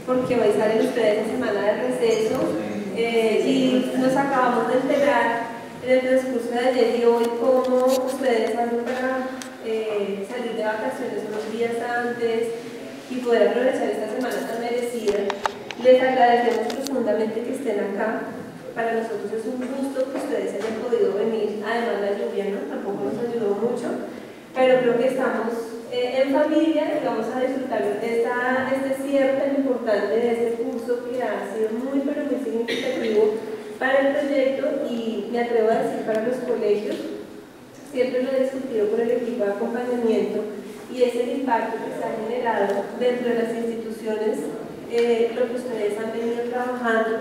porque hoy salen ustedes en semana de receso y nos acabamos de enterar en el transcurso de ayer y hoy cómo ustedes hacen para salir de vacaciones unos días antes y poder aprovechar esta semana tan merecida. Les agradecemos profundamente que estén acá. Para nosotros es un gusto que ustedes hayan podido venir. Además la lluvia, ¿no? Tampoco nos ayudó mucho, pero creo que estamos en familia y vamos a disfrutar de este cierre tan importante de este curso que ha sido muy pero muy significativo para el proyecto y me atrevo a decir para los colegios. Siempre lo he discutido con el equipo de acompañamiento y es el impacto que se ha generado dentro de las instituciones, lo que ustedes han venido trabajando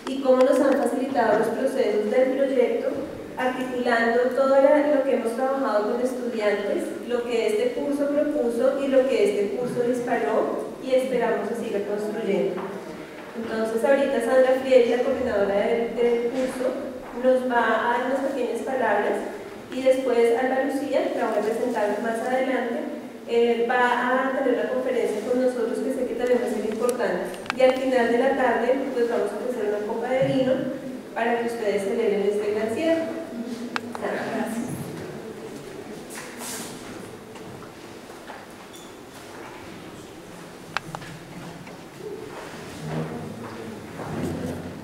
y cómo nos han facilitado los procesos del proyecto, articulando todo lo que hemos trabajado con estudiantes, lo que este curso propuso y lo que este curso disparó y esperamos que siga construyendo. Entonces ahorita Sandra Friel, la coordinadora del curso, nos va a dar unas pequeñas palabras y después Alba Lucía, que la voy a presentar más adelante, va a tener una conferencia con nosotros que sé que también va a ser importante. Y al final de la tarde pues vamos a ofrecer una copa de vino para que ustedes celebren este gran cierre. Gracias.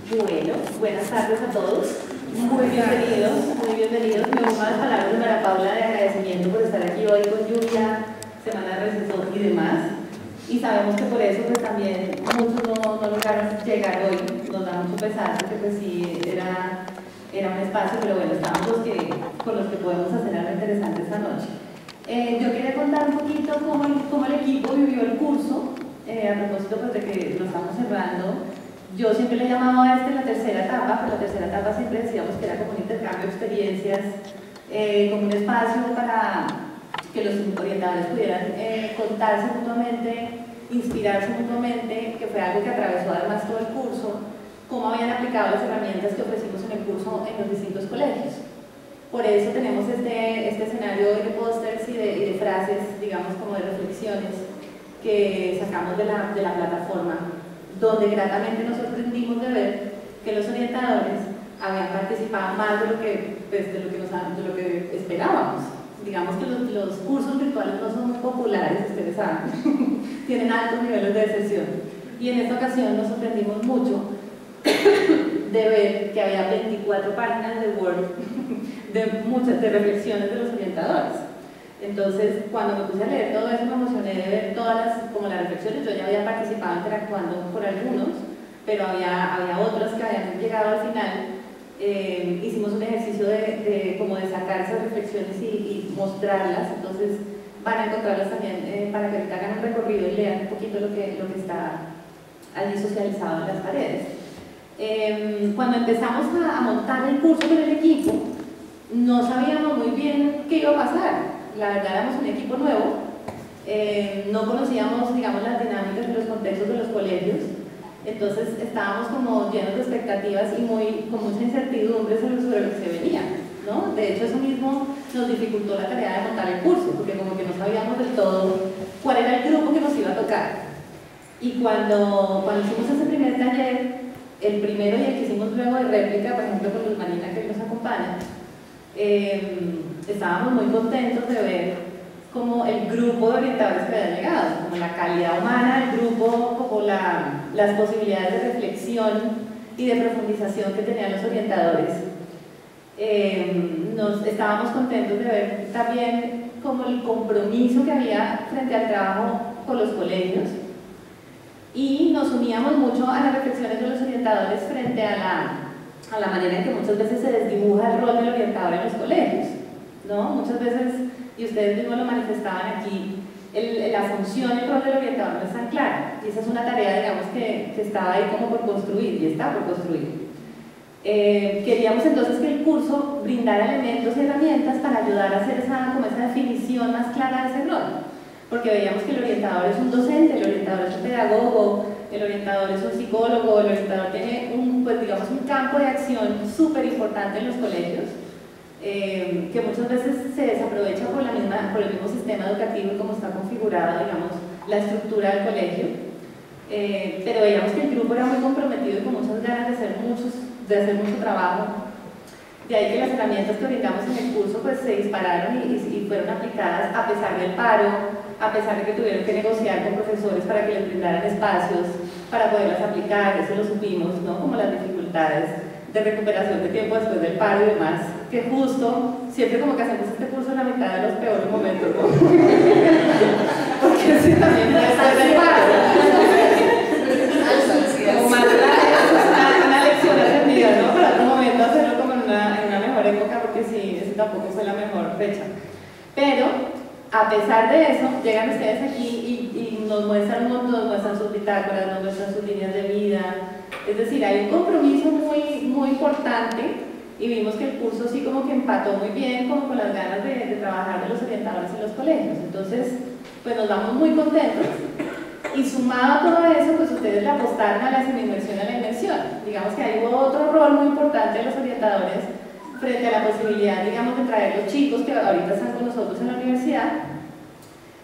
Bueno, buenas tardes a todos. Muy bienvenidos, muy bienvenidos. Me uno a las palabras de María Paula de agradecimiento por estar aquí hoy con lluvia, semana de receso y demás. Y sabemos que por eso pues también muchos no lograron llegar hoy. Nos da mucho pesar porque pues sí era un espacio, pero bueno, estamos con los que podemos hacer algo interesante esta noche. Yo quería contar un poquito cómo el equipo vivió el curso, a propósito pues de que lo estamos cerrando. Yo siempre le he llamado a la tercera etapa, pero la tercera etapa siempre decíamos que era como un intercambio de experiencias, como un espacio para que los orientadores pudieran contarse mutuamente, inspirarse mutuamente, que fue algo que atravesó además todo el curso, cómo habían aplicado las herramientas que ofrecimos en el curso en los distintos colegios. Por eso tenemos este escenario de pósters y de frases, digamos como de reflexiones que sacamos de la plataforma, donde gratamente nos sorprendimos de ver que los orientadores habían participado más de lo que esperábamos. Digamos que los cursos virtuales no son muy populares, ustedes saben, tienen altos niveles de deserción. Y en esta ocasión nos sorprendimos mucho de ver que había 24 páginas de Word de reflexiones de los orientadores. Entonces, cuando me puse a leer todo eso, me emocioné de ver todas las reflexiones. Yo ya había participado interactuando por algunos, pero había otras que habían llegado al final. Hicimos un ejercicio de sacar esas reflexiones y mostrarlas. Entonces, van a encontrarlas también para que hagan un recorrido y lean un poquito lo que está allí socializado en las paredes. Cuando empezamos a montar el curso con el equipo, no sabíamos muy bien qué iba a pasar. La verdad éramos un equipo nuevo, no conocíamos, digamos, las dinámicas y los contextos de los colegios, entonces estábamos como llenos de expectativas y con mucha incertidumbre sobre lo que se venía, ¿no? De hecho, eso mismo nos dificultó la tarea de montar el curso, porque como que no sabíamos del todo cuál era el grupo que nos iba a tocar. Y cuando hicimos ese primer taller, el primero y el que hicimos luego de réplica, por ejemplo con Luz Marina que nos acompaña, estábamos muy contentos de ver como el grupo de orientadores que habían llegado, como la calidad humana del grupo, como las posibilidades de reflexión y de profundización que tenían los orientadores. Estábamos contentos de ver también como el compromiso que había frente al trabajo con los colegios y nos uníamos mucho a las reflexiones de los orientadores frente a la manera en que muchas veces se desdibuja el rol del orientador en los colegios, ¿no? Muchas veces, y ustedes mismos lo manifestaban aquí, la función y el rol del orientador no es tan clara, y esa es una tarea, digamos, que estaba ahí como por construir, y está por construir. Queríamos entonces que el curso brindara elementos y herramientas para ayudar a hacer esa definición más clara de ese rol, porque veíamos que el orientador es un docente, el orientador es un pedagogo, el orientador es un psicólogo, el orientador tiene un campo de acción súper importante en los colegios, que muchas veces se desaprovecha por el mismo sistema educativo y cómo está configurada, digamos, la estructura del colegio. pero veíamos que el grupo era muy comprometido y con muchas ganas de hacer mucho trabajo. De ahí que las herramientas que brindamos en el curso pues se dispararon y fueron aplicadas a pesar del paro, a pesar de que tuvieron que negociar con profesores para que les brindaran espacios para poderlas aplicar. Eso lo supimos, ¿no? Como las dificultades de recuperación de tiempo después del paro y demás, que justo siempre como que hacemos este curso en la mitad de los peores momentos, ¿no? Porque así también después del paro. Como más una lección aprendida, ¿no? Para otro momento hacerlo como en una mejor época, porque sí, esa tampoco fue la mejor fecha. Pero, a pesar de eso, llegan ustedes aquí y nos muestran un montón, nos muestran sus bitácoras, nos muestran sus líneas de vida. Es decir, hay un compromiso muy importante y vimos que el curso sí como que empató muy bien como con las ganas de trabajar de los orientadores en los colegios. Entonces, pues nos vamos muy contentos. Y sumado a todo eso, pues ustedes le apostaron a la semi-inmersión y a la inmersión. Digamos que ahí hubo otro rol muy importante de los orientadores frente a la posibilidad, digamos, de traer los chicos que ahorita están con nosotros en la universidad,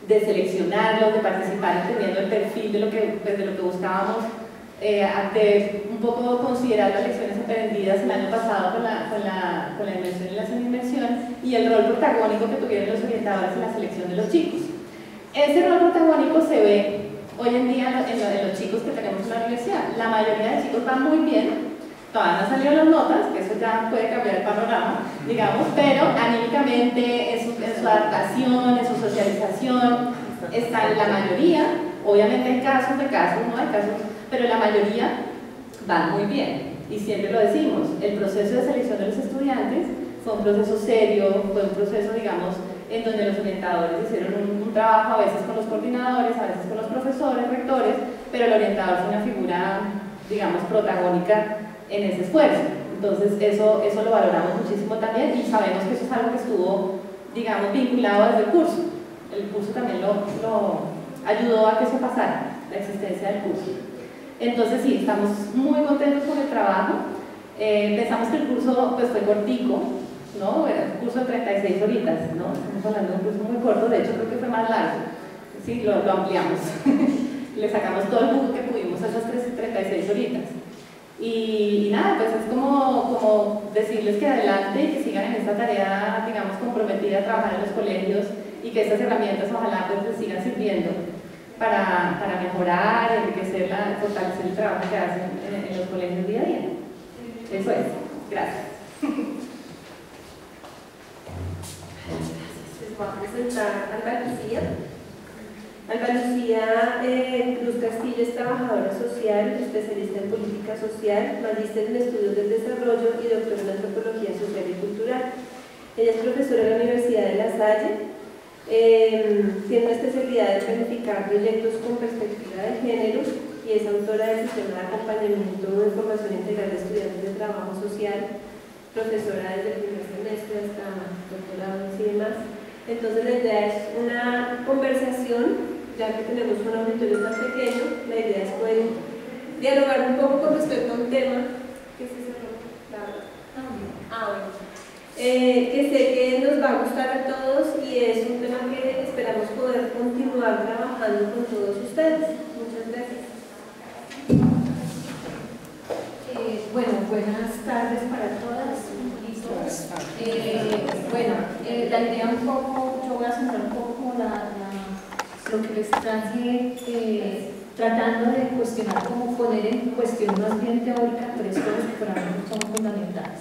de seleccionarlos, de participar entendiendo el perfil de lo que buscábamos, de un poco considerar las lecciones aprendidas el año pasado con la inmersión y la semi-inmersión y el rol protagónico que tuvieron los orientadores en la selección de los chicos. Ese rol protagónico se ve hoy en día en los chicos que tenemos en la universidad. La mayoría de chicos van muy bien, todavía no han salido las notas, que eso ya puede cambiar el panorama, digamos, pero anímicamente, en su adaptación, en su socialización, están la mayoría. Obviamente hay casos, no hay casos, pero la mayoría van muy bien. Y siempre lo decimos, el proceso de selección de los estudiantes fue un proceso serio, fue un proceso, digamos, en donde los orientadores hicieron un trabajo a veces con los coordinadores, a veces con los profesores, rectores, pero el orientador fue una figura, digamos, protagónica en ese esfuerzo. Entonces eso lo valoramos muchísimo también y sabemos que eso es algo que estuvo, digamos, vinculado desde el curso. El curso también lo ayudó a que eso pasara, la existencia del curso. Entonces sí, estamos muy contentos con el trabajo. Pensamos que el curso pues, fue cortico, ¿no? Era un curso de 36 horitas, ¿no? Estamos hablando de un curso muy corto, de hecho creo que fue más largo. Sí, lo ampliamos. Le sacamos todo el jugo que pudimos a esas 36 horitas. Y nada, pues es como decirles que adelante y que sigan en esta tarea, digamos, comprometida a trabajar en los colegios y que estas herramientas ojalá pues les sigan sirviendo para mejorar, enriquecer, fortalecer el trabajo que hacen en los colegios día a día. Eso es. Gracias. Les voy a presentar a Alba Lucía. Alba Lucía Cruz Castillo es trabajadora social, especialista en política social, magíster en estudios del desarrollo y doctora en antropología social y cultural. Ella es profesora de la Universidad de La Salle, tiene una especialidad en planificar proyectos con perspectiva de género y es autora del sistema de acompañamiento de formación integral de estudiantes de trabajo social, profesora desde el primer semestre hasta doctorado y demás. Entonces la idea es una conversación, ya que tenemos un auditorio tan pequeño, la idea es poder dialogar un poco con respecto a un tema que se cerró, que sé que nos va a gustar a todos y es un tema que esperamos poder continuar trabajando con todos ustedes. Muchas gracias. Bueno, buenas tardes para todas y todos. La idea un poco, yo voy a centrar un poco como lo que les traje, tratando de cuestionar, como poner en cuestión más bien teórica tres cosas que para mí son fundamentales.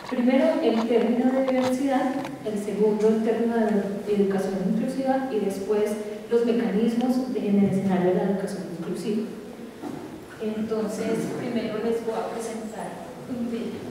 Primero, el término de diversidad, el segundo, el término de educación inclusiva y después los mecanismos en el escenario de la educación inclusiva. Entonces, primero les voy a presentar un video.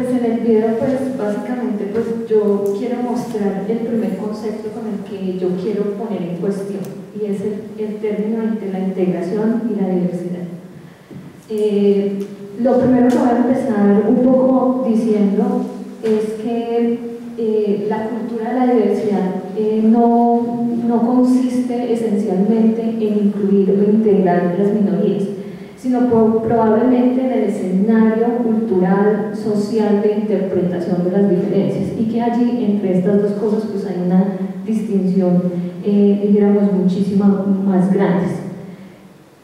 Pues en el video, pues básicamente, pues yo quiero mostrar el primer concepto con el que yo quiero poner en cuestión, y es el término entre la integración y la diversidad. Lo primero que voy a empezar un poco diciendo es que la cultura de la diversidad no consiste esencialmente en incluir o integrar las minorías, sino probablemente en el escenario cultural, social de interpretación de las diferencias, y que allí entre estas dos cosas pues hay una distinción, dijéramos, muchísimo más grandes.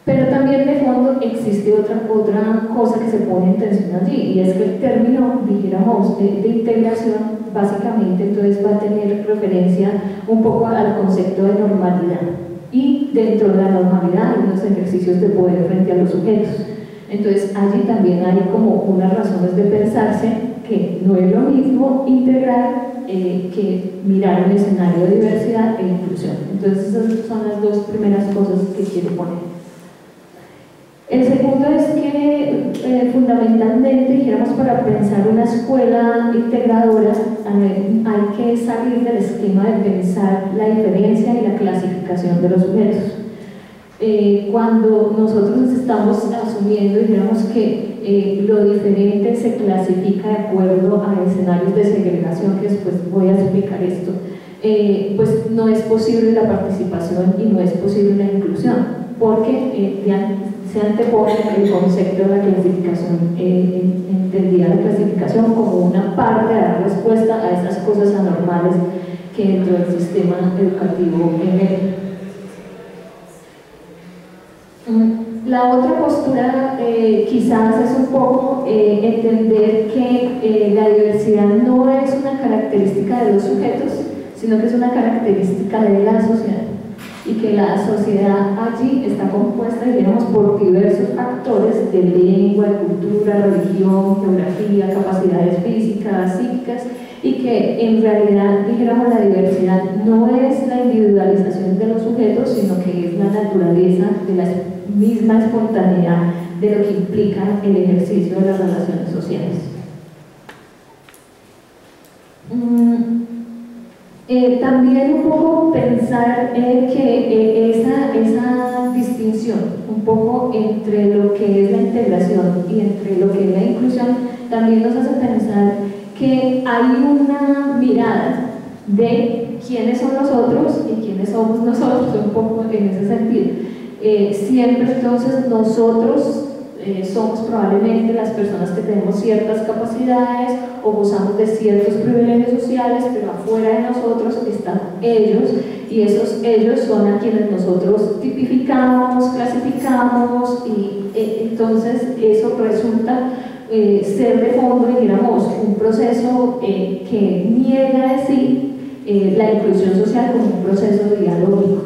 Pero también de fondo existe otra cosa que se pone en tensión allí, y es que el término, dijéramos, de integración básicamente entonces va a tener referencia un poco al concepto de normalidad, y dentro de la normalidad hay unos ejercicios de poder frente a los sujetos. Entonces allí también hay como unas razones de pensarse que no es lo mismo integrar que mirar un escenario de diversidad e inclusión. Entonces esas son las dos primeras cosas que quiero poner. El segundo es que fundamentalmente, dijéramos, para pensar una escuela integradora hay que salir del esquema de pensar la diferencia y la clasificación de los sujetos. Cuando nosotros estamos asumiendo, dijéramos, que lo diferente se clasifica de acuerdo a escenarios de segregación, que después voy a explicar esto, pues no es posible la participación y no es posible la inclusión, porque se antepone el concepto de la clasificación, entendía la clasificación como una parte de dar respuesta a esas cosas anormales que dentro del sistema educativo genera. La otra postura quizás es un poco entender que la diversidad no es una característica de los sujetos, sino que es una característica de la sociedad, y que la sociedad allí está compuesta, digamos, por diversos factores de lengua, cultura, religión, geografía, capacidades físicas, psíquicas, y que en realidad, dijéramos, la diversidad no es la individualización de los sujetos, sino que es la naturaleza de la misma espontaneidad de lo que implica el ejercicio de las relaciones sociales. También un poco pensar que esa distinción un poco entre lo que es la integración y entre lo que es la inclusión también nos hace pensar que hay una mirada de quiénes son los otros y quiénes somos nosotros, un poco en ese sentido. Siempre entonces nosotros somos probablemente las personas que tenemos ciertas capacidades o gozamos de ciertos privilegios sociales, pero afuera de nosotros están ellos, y esos ellos son a quienes nosotros tipificamos, clasificamos, y entonces eso resulta ser de fondo, digamos, un proceso que niega de sí la inclusión social como un proceso dialógico.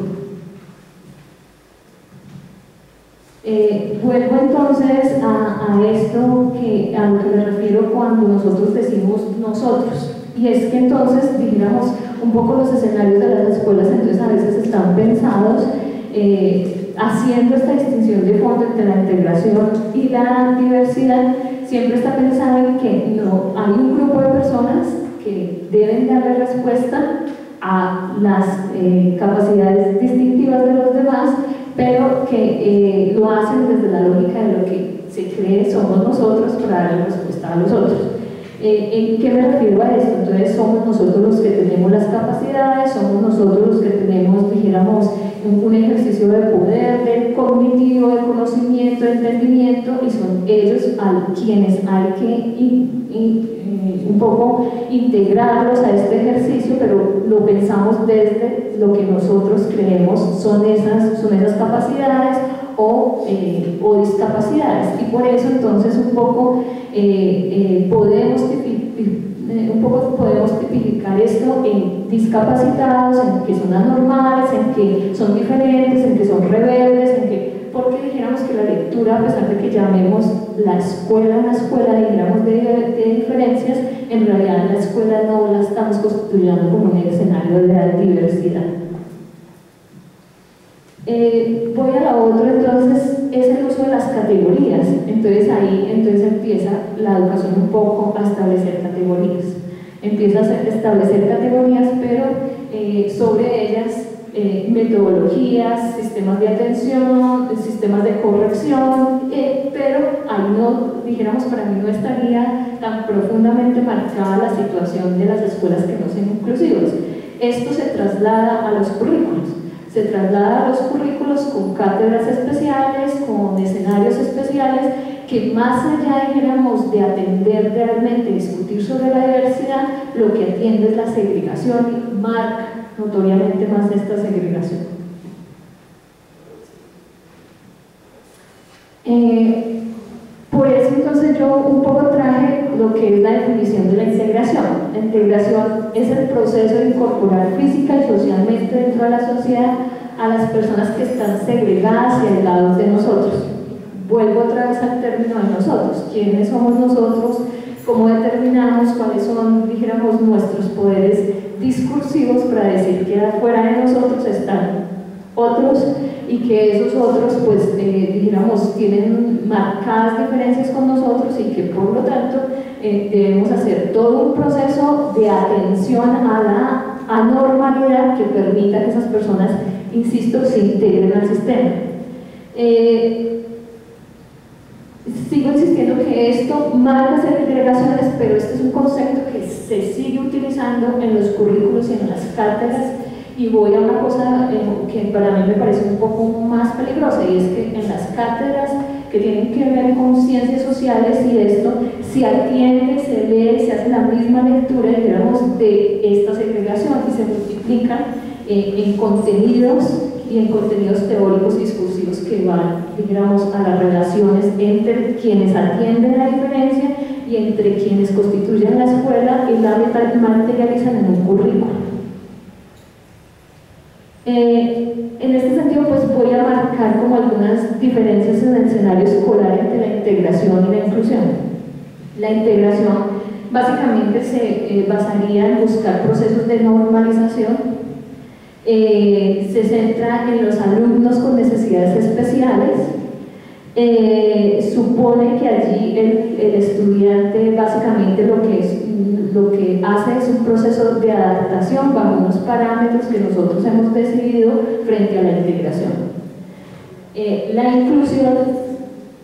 Vuelvo entonces a esto a lo que me refiero cuando nosotros decimos nosotros, y es que entonces, digamos, un poco los escenarios de las escuelas entonces a veces están pensados haciendo esta distinción de fondo entre la integración y la diversidad. Siempre está pensado en que no hay un grupo de personas que deben darle respuesta a las capacidades distintivas de los demás, pero que lo hacen desde la lógica de lo que se cree somos nosotros para darle respuesta a los otros. ¿En qué me refiero a esto? Entonces somos nosotros los que tenemos las capacidades, somos nosotros los que tenemos, dijéramos, un ejercicio de poder, de cognitivo, de conocimiento, de entendimiento, y son ellos a quienes hay que un poco integrarlos a este ejercicio, pero lo pensamos desde lo que nosotros creemos son esas capacidades o discapacidades, y por eso entonces un poco podemos tipificar esto en discapacitados, en que son anormales, en que son diferentes, en que son rebeldes, porque dijéramos que la lectura, a pesar de que llamemos la escuela una escuela, dijéramos de diferencias, en realidad la escuela no la estamos constituyendo como un escenario de la diversidad. Voy a la otra, entonces, es el uso de las categorías. Entonces ahí empieza la educación un poco a establecer categorías. Empieza a establecer categorías, pero sobre ellas metodologías, sistemas de atención, sistemas de corrección, pero ahí no, dijéramos, para mí no estaría tan profundamente marcada la situación de las escuelas que no son inclusivas. Esto se traslada a los currículos. Se traslada a los currículos con cátedras especiales, con escenarios especiales, que más allá, dijéramos, de atender realmente, discutir sobre la diversidad, lo que atiende es la segregación y marca notoriamente más esta segregación. Por eso entonces yo un poco traje lo que es la definición de la integración. La integración es el proceso de incorporar física y socialmente dentro de la sociedad a las personas que están segregadas y aisladas de nosotros. Vuelvo otra vez al término de nosotros. ¿Quiénes somos nosotros? ¿Cómo determinamos cuáles son, dijéramos, nuestros poderes discursivos para decir que afuera de nosotros están otros y que esos otros, pues, dijéramos, tienen marcadas diferencias con nosotros y que por lo tanto debemos hacer todo un proceso de atención a la anormalidad que permita que esas personas, insisto, se integren al sistema. Sigo insistiendo que esto marca segregaciones, pero este es un concepto que se sigue utilizando en los currículos y en las cátedras, y voy a una cosa que para mí me parece un poco más peligrosa, y es que en las cátedras que tienen que ver con ciencias sociales y esto, se atiende, se lee, se hace la misma lectura, digamos, de esta segregación y se multiplican en contenidos y en contenidos teóricos y discursivos que van, digamos, a las relaciones entre quienes atienden la diferencia y entre quienes constituyen la escuela y la materializan en un currículo. En este sentido, pues voy a marcar como algunas diferencias en el escenario escolar entre la integración y la inclusión. La integración básicamente se basaría en buscar procesos de normalización. Se centra en los alumnos con necesidades especiales. Supone que allí el estudiante básicamente lo que hace es un proceso de adaptación bajo unos parámetros que nosotros hemos decidido frente a la integración. La inclusión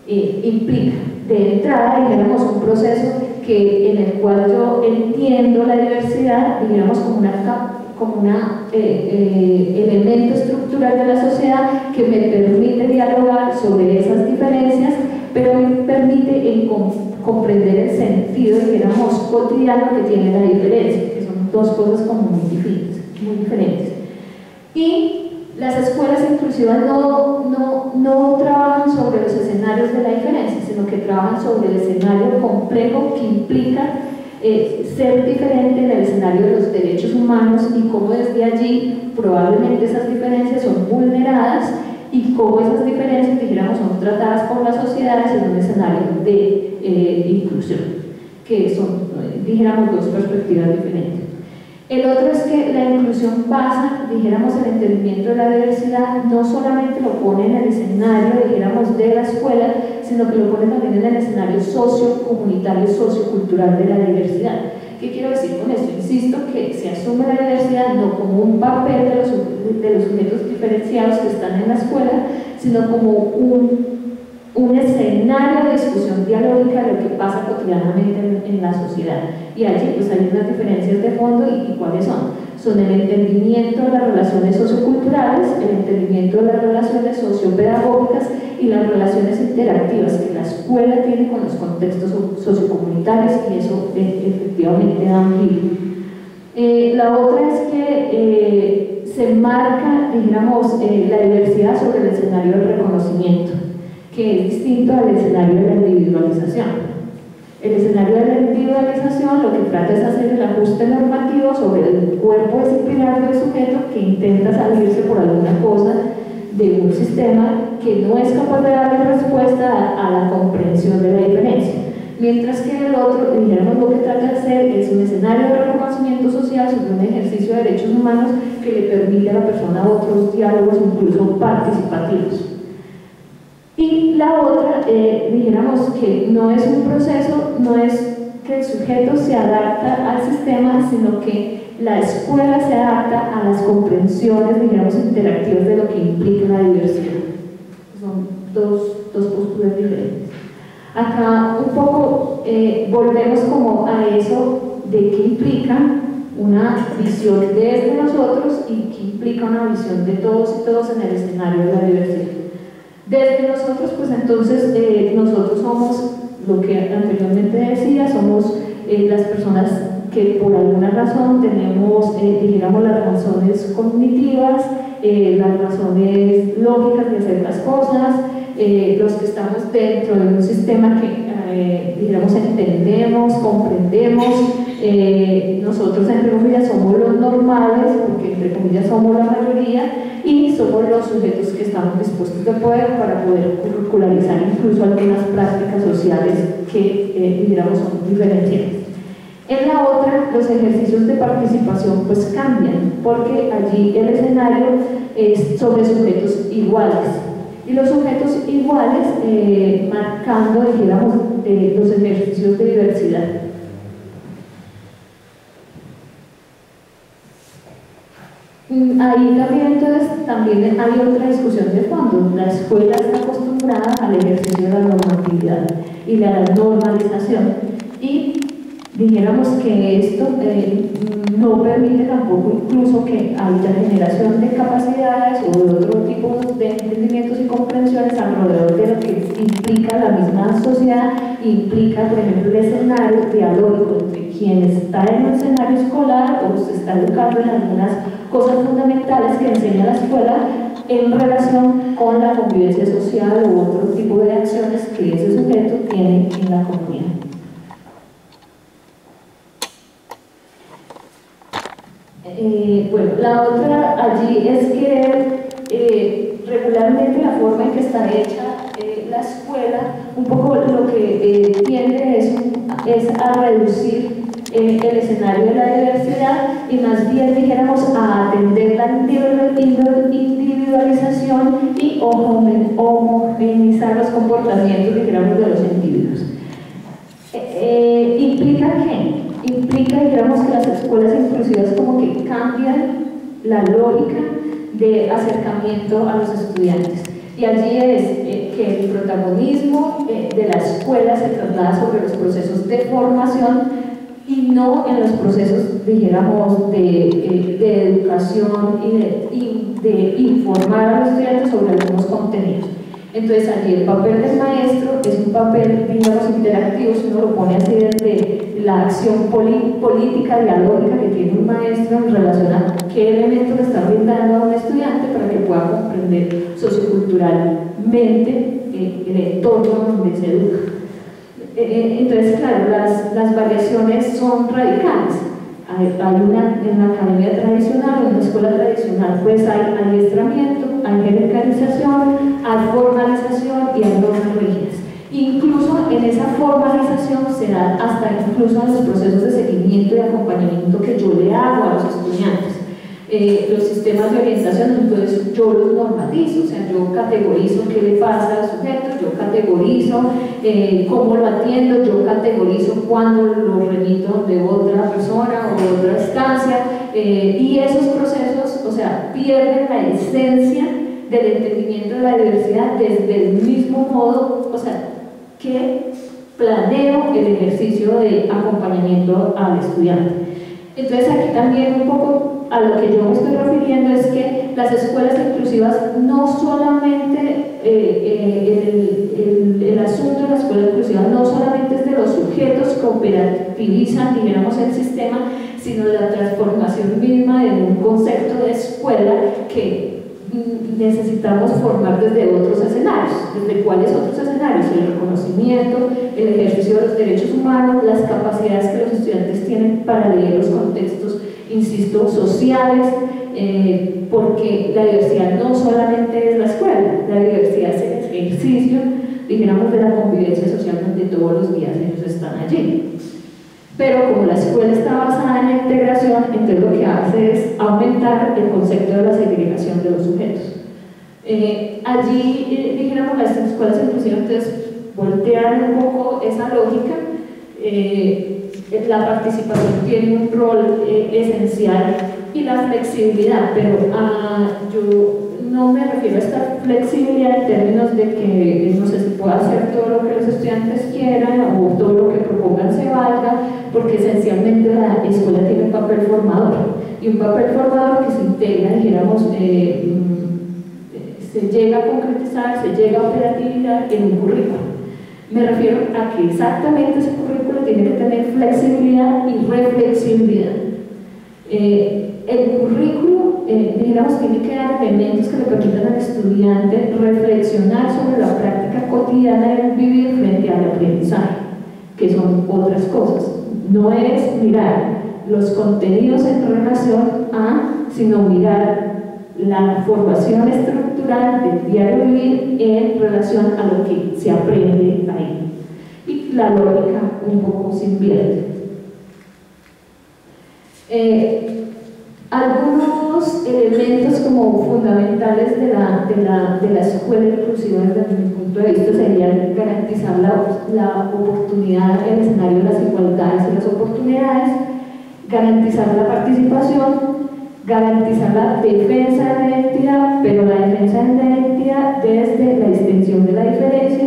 implica de entrada, digamos, un proceso en el cual yo entiendo la diversidad, digamos, como un elemento estructural de la sociedad que me permite dialogar sobre esas diferencias, pero me permite comprender el sentido, digamos, cotidiano que tiene la diferencia, que son dos cosas como muy diferentes. Y las escuelas inclusivas no trabajan sobre los escenarios de la diferencia, sino que trabajan sobre el escenario complejo que implica ser diferente en el escenario de los derechos humanos y cómo desde allí probablemente esas diferencias son vulneradas y cómo esas diferencias, dijéramos, son tratadas por las sociedades en un escenario de inclusión, que son, dijéramos, dos perspectivas diferentes. El otro es que la inclusión basa, dijéramos, el entendimiento de la diversidad, no solamente lo pone en el escenario, dijéramos, de la escuela, sino que lo pone también en el escenario sociocomunitario, sociocultural de la diversidad. ¿Qué quiero decir con esto? Insisto que se asume la diversidad no como un papel de los sujetos diferenciados que están en la escuela, sino como un escenario de discusión dialógica de lo que pasa cotidianamente en la sociedad. Y allí pues hay unas diferencias de fondo y ¿cuáles son? Son el entendimiento de las relaciones socioculturales, el entendimiento de las relaciones sociopedagógicas y las relaciones interactivas que la escuela tiene con los contextos sociocomunitarios, y eso efectivamente da un giro. La otra es que se marca, digamos, la diversidad sobre el escenario del reconocimiento, que es distinto al escenario de la individualización. El escenario de la individualización lo que trata es hacer el ajuste normativo sobre el cuerpo disciplinario del sujeto que intenta salirse por alguna cosa de un sistema que no es capaz de darle respuesta a la comprensión de la diferencia. Mientras que el otro, dijéramos, lo que trata de hacer es un escenario de reconocimiento social sobre un ejercicio de derechos humanos que le permite a la persona otros diálogos, incluso participativos. Y la otra, dijéramos que no es un proceso, no es que el sujeto se adapta al sistema, sino que la escuela se adapta a las comprensiones, dijéramos, interactivas de lo que implica la diversidad. Son dos posturas diferentes. Acá un poco volvemos como a eso de qué implica una visión desde nosotros y qué implica una visión de todos y todos en el escenario de la diversidad. Desde nosotros, pues entonces nosotros somos lo que anteriormente decía, somos las personas que por alguna razón tenemos, dijéramos, las razones cognitivas, las razones lógicas de hacer las cosas, los que estamos dentro de un sistema que, dijéramos, entendemos, comprendemos. Nosotros, entre comillas, somos los normales, porque entre comillas somos la mayoría, y somos los sujetos que estamos dispuestos de poder para poder curricularizar incluso algunas prácticas sociales que, dijéramos, son diferenciales. En la otra, los ejercicios de participación pues cambian, porque allí el escenario es sobre sujetos iguales. Y los sujetos iguales marcando, dijéramos, los ejercicios de diversidad. Ahí también, entonces, también hay otra discusión de fondo. La escuela está acostumbrada al ejercicio de la normatividad y de la normalización. Y dijéramos que esto no permite tampoco incluso que haya generación de capacidades o de otro tipo de entendimientos y comprensiones alrededor de lo que implica la misma sociedad, implica, por ejemplo, el escenario dialógico entre quien está en un escenario escolar o se está educando en algunas cosas fundamentales que enseña la escuela en relación con la convivencia social u otro tipo de acciones que ese sujeto tiene en la comunidad. Bueno, la otra allí es que regularmente la forma en que está hecha la escuela, un poco lo que tiende es a reducir el escenario de la diversidad y más bien, dijéramos, a atender la individualización y homogeneizar los comportamientos, dijéramos, de los individuos. ¿Implica qué? Implica, digamos, que las escuelas inclusivas como que cambian la lógica de acercamiento a los estudiantes. Y allí es que el protagonismo de la escuela se traslada sobre los procesos de formación y no en los procesos, dijéramos, de educación y de informar a los estudiantes sobre algunos contenidos. Entonces allí el papel del maestro es un papel, digamos, interactivo, si uno lo pone así desde la acción política, dialógica que tiene un maestro en relación a qué elementos le está brindando a un estudiante para que pueda comprender socioculturalmente el entorno donde se educa. Entonces, claro, las variaciones son radicales. Hay una en la academia tradicional, en la escuela tradicional, pues hay adiestramiento, hay jerarquización, hay formalización y hay normas rígidas. Incluso en esa formalización se da hasta incluso en los procesos de seguimiento y acompañamiento que yo le hago a los estudiantes. Los sistemas de orientación, entonces yo los normatizo, o sea, yo categorizo qué le pasa al sujeto, yo categorizo cómo lo atiendo, yo categorizo cuándo lo remito de otra persona o de otra instancia, y esos procesos, o sea, pierden la esencia del entendimiento de la diversidad desde el mismo modo, o sea, que planeo el ejercicio de acompañamiento al estudiante. Entonces aquí también un poco a lo que yo me estoy refiriendo es que las escuelas inclusivas no solamente, el asunto de la escuela inclusiva no solamente es de los sujetos que operativizan, digamos, el sistema, sino de la transformación misma de un concepto de escuela que necesitamos formar desde otros escenarios. ¿Desde cuáles otros escenarios? El reconocimiento, el ejercicio de los derechos humanos, las capacidades que los estudiantes tienen para leer los contextos, insisto, sociales, porque la diversidad no solamente es la escuela, la diversidad es el ejercicio, dijéramos, de la convivencia social donde todos los días ellos están allí. Pero como la escuela está basada en la integración, entonces lo que hace es aumentar el concepto de la segregación de los sujetos. allí, dijéramos, las escuelas inclusivas entonces voltean un poco esa lógica. La participación tiene un rol esencial y la flexibilidad, pero yo no me refiero a esta flexibilidad en términos de que no sé si puedo hacer todo lo que los estudiantes quieran o todo lo que propongan se valga, porque esencialmente la escuela tiene un papel formador y un papel formador que se integra, dijéramos, se llega a concretizar, se llega a operatividad en un currículo. Me refiero a que exactamente ese currículo tiene que tener flexibilidad y reflexibilidad. El currículo, digamos, tiene que dar elementos que le permitan al estudiante reflexionar sobre la práctica cotidiana del vivir frente al aprendizaje, que son otras cosas. No es mirar los contenidos en relación a, sino mirar la formación estructural del diario vivir en relación a lo que se aprende ahí. Y la lógica un poco se invierte. Algunos elementos como fundamentales de la escuela inclusiva desde mi punto de vista serían garantizar la oportunidad en el escenario de las igualdades y las oportunidades, garantizar la participación, garantizar la defensa de la identidad, pero la defensa de la identidad desde la distinción de la diferencia,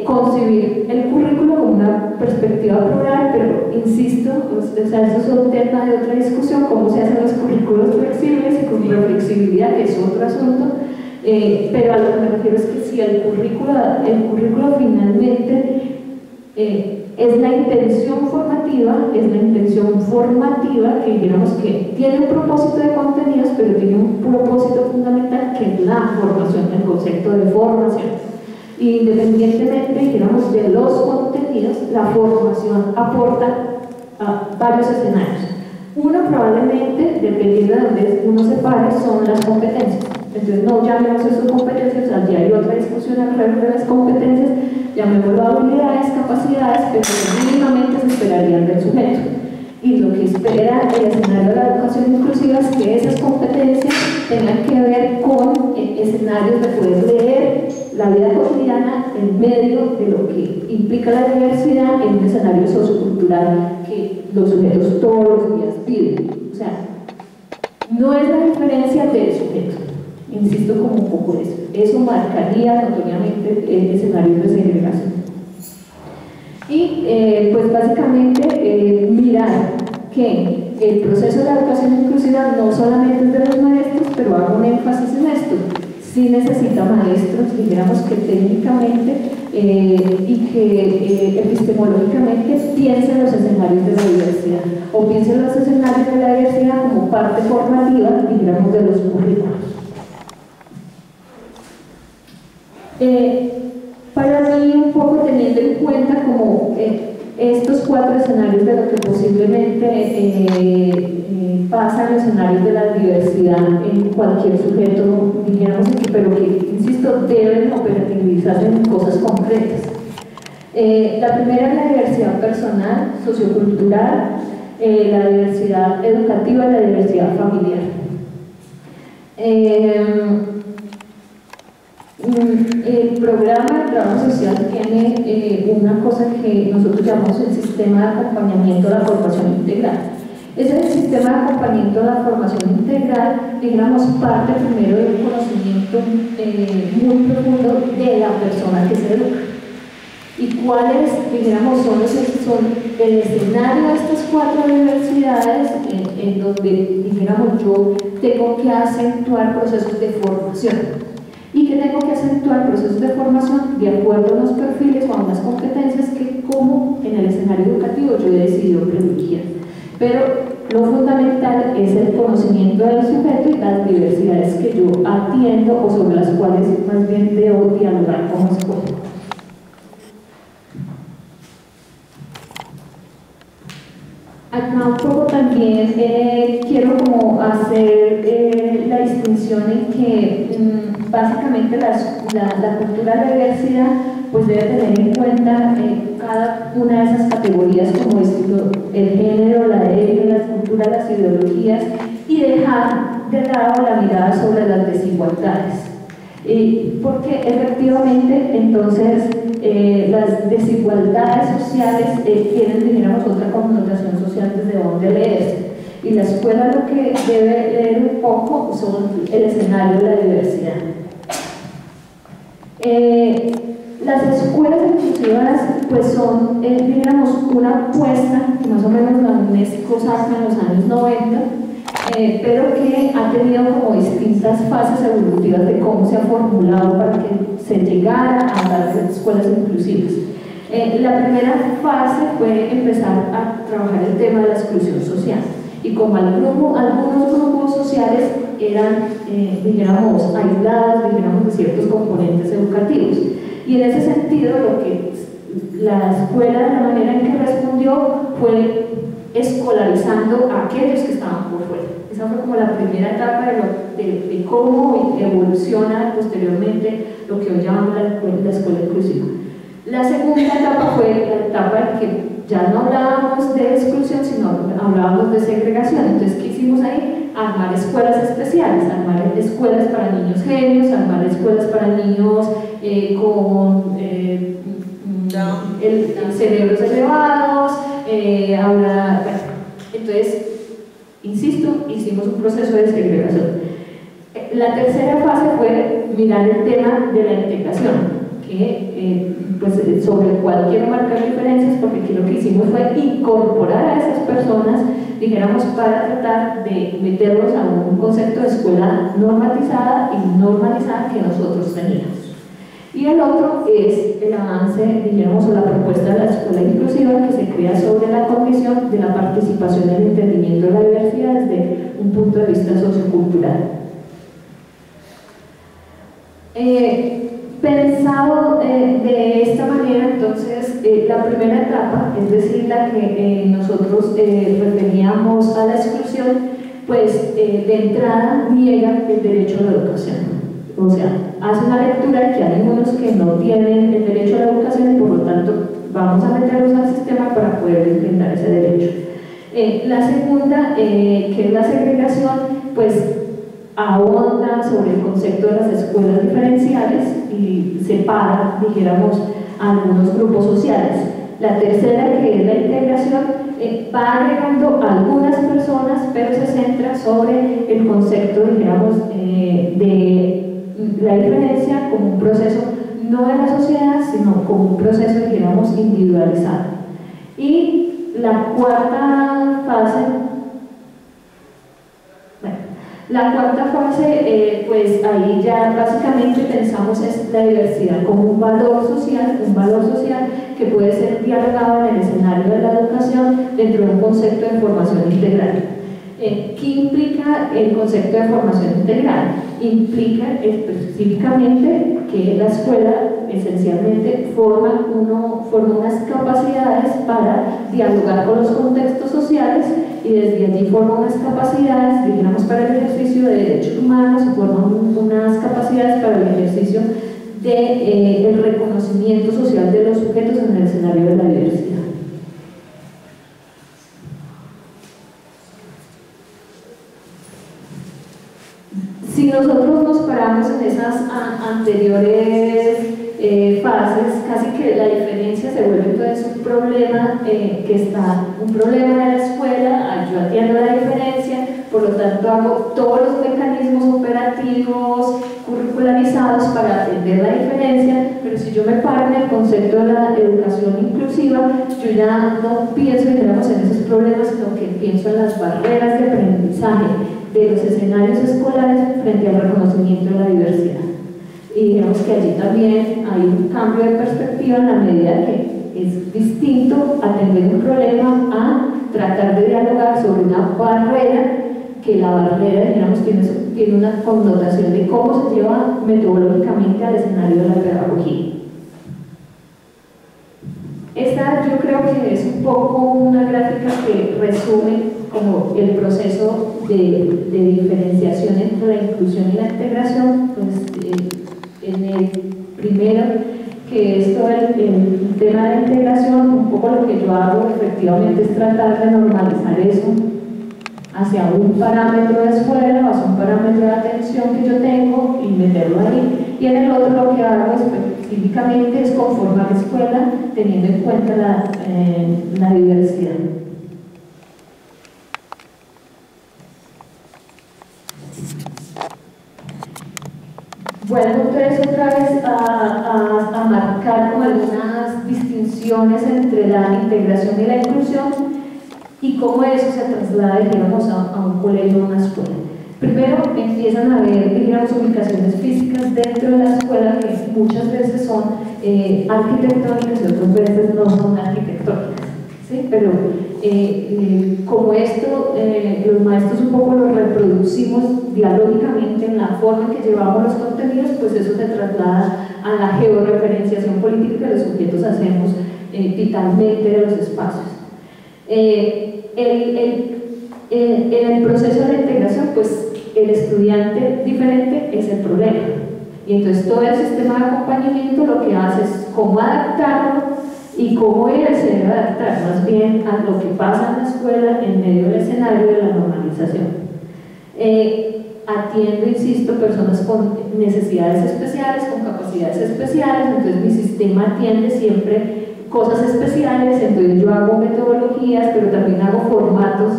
concebir el currículo como una perspectiva plural, pero insisto, o sea, eso es un tema de otra discusión, cómo se hacen los currículos flexibles y con reflexibilidad, que es otro asunto, pero a lo que me refiero es que si el currículo finalmente es la intención formativa que digamos que tiene un propósito de contenidos, pero tiene un propósito fundamental que es la formación, el concepto de formación. Independientemente, digamos, de los contenidos, la formación aporta a varios escenarios. Uno probablemente, dependiendo de donde uno se pare, son las competencias. Entonces no llamemos eso competencias, allí hay otra discusión alrededor de las competencias, llamémoslo habilidades, capacidades, pero mínimamente se esperarían del sujeto. Y lo que espera el escenario de la educación inclusiva es que esas competencias tengan que ver con escenarios de poder leer la vida cotidiana en medio de lo que implica la diversidad en un escenario sociocultural que los sujetos todos los días viven. O sea, no es la diferencia del sujeto, insisto como un poco eso. Eso marcaría notoriamente escenarios de segregación. Y pues básicamente mirar que el proceso de la educación inclusiva no solamente es de los maestros, pero hago un énfasis en esto. Sí necesita maestros, dijéramos que técnicamente y que epistemológicamente piensen los escenarios de la diversidad o piensen los escenarios de la diversidad como parte formativa, digamos, de los currículos. Para mí, un poco teniendo en cuenta como estos cuatro escenarios de lo que posiblemente pasa en los escenarios de la diversidad en cualquier sujeto, dijéramos aquí, pero que, insisto, deben operativizarse en cosas concretas. La primera es la diversidad personal, sociocultural, la diversidad educativa y la diversidad familiar. El programa de trabajo social tiene una cosa que nosotros llamamos el sistema de acompañamiento a la formación integral. Ese es el sistema de acompañamiento a la formación integral, digamos, parte primero de un conocimiento muy profundo de la persona que se educa. ¿Y cuáles, digamos, son el escenario de estas cuatro diversidades en donde, digamos, yo tengo que acentuar procesos de formación? Y que tengo que acentuar procesos de formación de acuerdo a los perfiles o a unas competencias que, como en el escenario educativo, yo he decidido privilegiar. Pero lo fundamental es el conocimiento del sujeto y las diversidades que yo atiendo o sobre las cuales más bien debo dialogar como escuela. Acá un poco también quiero como hacer la distinción en que básicamente la cultura de la diversidad pues debe tener en cuenta cada una de esas categorías como es el género, la etnia, las culturas, las ideologías y dejar de lado la mirada sobre las desigualdades. Porque efectivamente entonces las desigualdades sociales tienen, dijéramos, otra connotación social desde donde leerse. Y la escuela lo que debe leer un poco son el escenario de la diversidad. Las escuelas inclusivas pues son, digamos, una apuesta que más o menos la UNESCO saca en los años 90, pero que ha tenido como distintas fases evolutivas de cómo se ha formulado para que se llegara a hablar de escuelas inclusivas. La primera fase fue empezar a trabajar el tema de la exclusión social, y como algunos grupos sociales eran, dijéramos, aislados, dijéramos, de ciertos componentes educativos. Y en ese sentido, lo que la escuela, de la manera en que respondió, fue escolarizando a aquellos que estaban por fuera. Esa fue como la primera etapa de cómo evoluciona posteriormente lo que hoy llamamos la escuela inclusiva. La segunda etapa fue la etapa en que ya no hablábamos de exclusión, sino hablábamos de segregación. Entonces, ¿qué hicimos ahí? Armar escuelas especiales, armar escuelas para niños genios, armar escuelas para niños con cerebros elevados, entonces, insisto, hicimos un proceso de segregación. La tercera fase fue mirar el tema de la integración, que pues, sobre el cual quiero marcar diferencias, porque aquí lo que hicimos fue incorporar a esas personas, dijéramos, para tratar de meterlos a un concepto de escuela normatizada y normalizada que nosotros teníamos. Y el otro es el avance, dijéramos, o la propuesta de la escuela inclusiva, que se crea sobre la condición de la participación en el entendimiento de la diversidad desde un punto de vista sociocultural. Pensado de esta manera, entonces, la primera etapa, es decir, la que nosotros referíamos a la exclusión, pues de entrada niega el derecho a la educación. O sea, hace una lectura de que hay algunos que no tienen el derecho a la educación y por lo tanto vamos a meterlos al sistema para poder brindar ese derecho. La segunda, que es la segregación, pues ahonda sobre el concepto de las escuelas diferenciales y separa, dijéramos, a algunos grupos sociales. La tercera, que es la integración, va agregando a algunas personas, pero se centra sobre el concepto, dijéramos, de la diferencia como un proceso no de la sociedad, sino como un proceso, dijéramos, individualizado. Y la cuarta fase, pues ahí ya básicamente pensamos es la diversidad como un valor social que puede ser dialogado en el escenario de la educación dentro de un concepto de formación integral. ¿Qué implica el concepto de formación integral? Implica específicamente que la escuela esencialmente forma unas capacidades para dialogar con los contextos sociales y desde allí forma unas capacidades, digamos, para el ejercicio de derechos humanos, forman unas capacidades para el ejercicio del reconocimiento social de los sujetos en el escenario de la diversidad. Si nosotros nos paramos en esas anteriores fases, casi que la diferencia se vuelve entonces un problema un problema de la escuela, yo atiendo la diferencia, por lo tanto hago todos los mecanismos operativos curricularizados para atender la diferencia, pero si yo me paro en el concepto de la educación inclusiva, yo ya no pienso, digamos, en esos problemas, sino que pienso en las barreras de aprendizaje de los escenarios escolares frente al reconocimiento de la diversidad. Y digamos que allí también hay un cambio de perspectiva en la medida que es distinto atender un problema a tratar de dialogar sobre una barrera, que la barrera, digamos, tiene una connotación de cómo se lleva metodológicamente al escenario de la pedagogía. Esta yo creo que es un poco una gráfica que resume como el proceso de diferenciación entre la inclusión y la integración. Pues, en el primero, que es todo el tema de la integración, un poco lo que yo hago efectivamente es tratar de normalizar eso hacia un parámetro de escuela o hacia un parámetro de atención que yo tengo y meterlo ahí. Y en el otro lo que hago específicamente es conformar la escuela teniendo en cuenta la diversidad. Vuelvo entonces otra vez a marcar como algunas distinciones entre la integración y la inclusión y cómo eso se traslada, digamos, a un colegio o una escuela. Primero empiezan a haber, digamos, ubicaciones físicas dentro de la escuela que muchas veces son arquitectónicas y otras veces no son arquitectónicas, ¿sí? Pero como esto, los maestros un poco lo reproducimos dialógicamente en la forma en que llevamos los contenidos, pues eso se traslada a la georreferenciación política que los sujetos hacemos vitalmente de los espacios. En el proceso de la integración, pues el estudiante diferente es el problema. Y entonces todo el sistema de acompañamiento lo que hace es cómo adaptarlo y cómo él se debe adaptar más bien a lo que pasa en la escuela en medio del escenario de la normalización. Atiendo, insisto, personas con necesidades especiales, con capacidades especiales, entonces mi sistema atiende siempre cosas especiales, entonces yo hago metodologías, pero también hago formatos,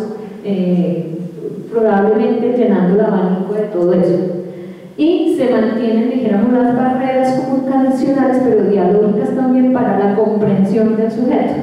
probablemente llenando el abanico de todo eso. Y se mantienen, dijéramos, las barreras comunicacionales, pero dialógicas también para la comprensión del sujeto.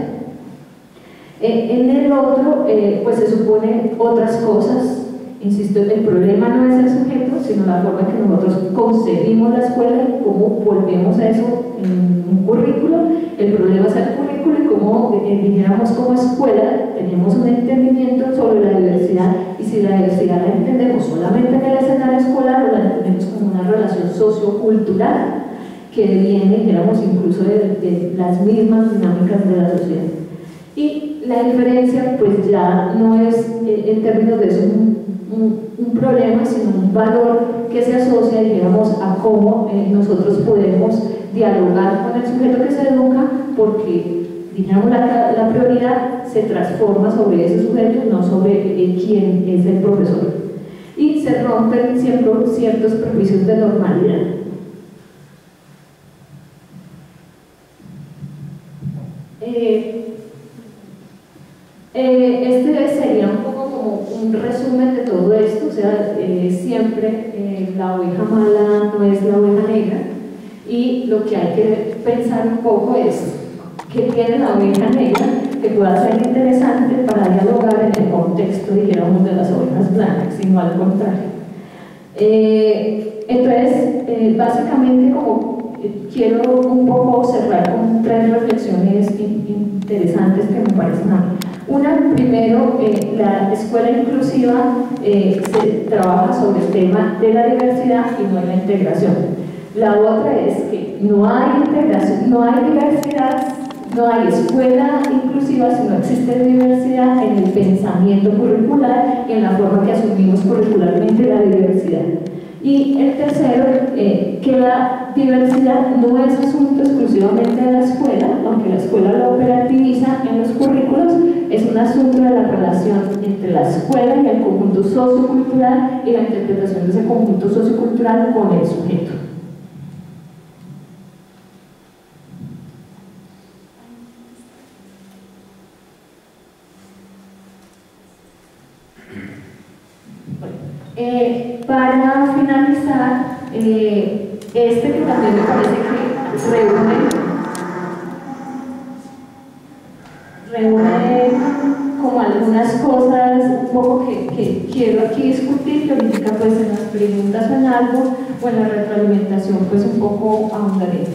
En el otro, pues se supone otras cosas. Insisto, el problema no es el sujeto, sino la forma en que nosotros concebimos la escuela y cómo volvemos a eso en un currículo. El problema es el currículo y cómo, dijéramos, como escuela tenemos un entendimiento sobre la diversidad, y si la diversidad la entendemos solamente en el escenario escolar, o la entendemos como una relación sociocultural que viene, dijéramos, incluso de las mismas dinámicas de la sociedad. Y la diferencia, pues ya no es en términos de eso un problema, sino un valor que se asocia, digamos, a cómo nosotros podemos dialogar con el sujeto que se educa, porque, digamos, la prioridad se transforma sobre ese sujeto, no sobre quién es el profesor. Y se rompen siempre ciertos prejuicios de normalidad. Este sería un poco como un resumen de todo esto, o sea, siempre la oveja mala no es la oveja negra, y lo que hay que pensar un poco es qué tiene la oveja negra que pueda ser interesante para dialogar en el contexto, dijéramos, de las ovejas blancas, sino al contrario. Entonces, básicamente, como quiero un poco cerrar con 3 reflexiones interesantes que me parecen a mí. Una, primero, la escuela inclusiva se trabaja sobre el tema de la diversidad y no de la integración. La otra es que no hay integración, no hay diversidad, no hay escuela inclusiva si no existe diversidad en el pensamiento curricular y en la forma que asumimos curricularmente la diversidad. Y el tercero, que la diversidad no es asunto exclusivamente de la escuela, aunque la escuela lo operativiza en los currículos, es un asunto de la relación entre la escuela y el conjunto sociocultural y la interpretación de ese conjunto sociocultural con el sujeto. Para finalizar, este que también me parece que reúne como algunas cosas un poco que quiero aquí discutir, que ahorita pues en las preguntas o en algo, o en la retroalimentación pues un poco ahondaremos.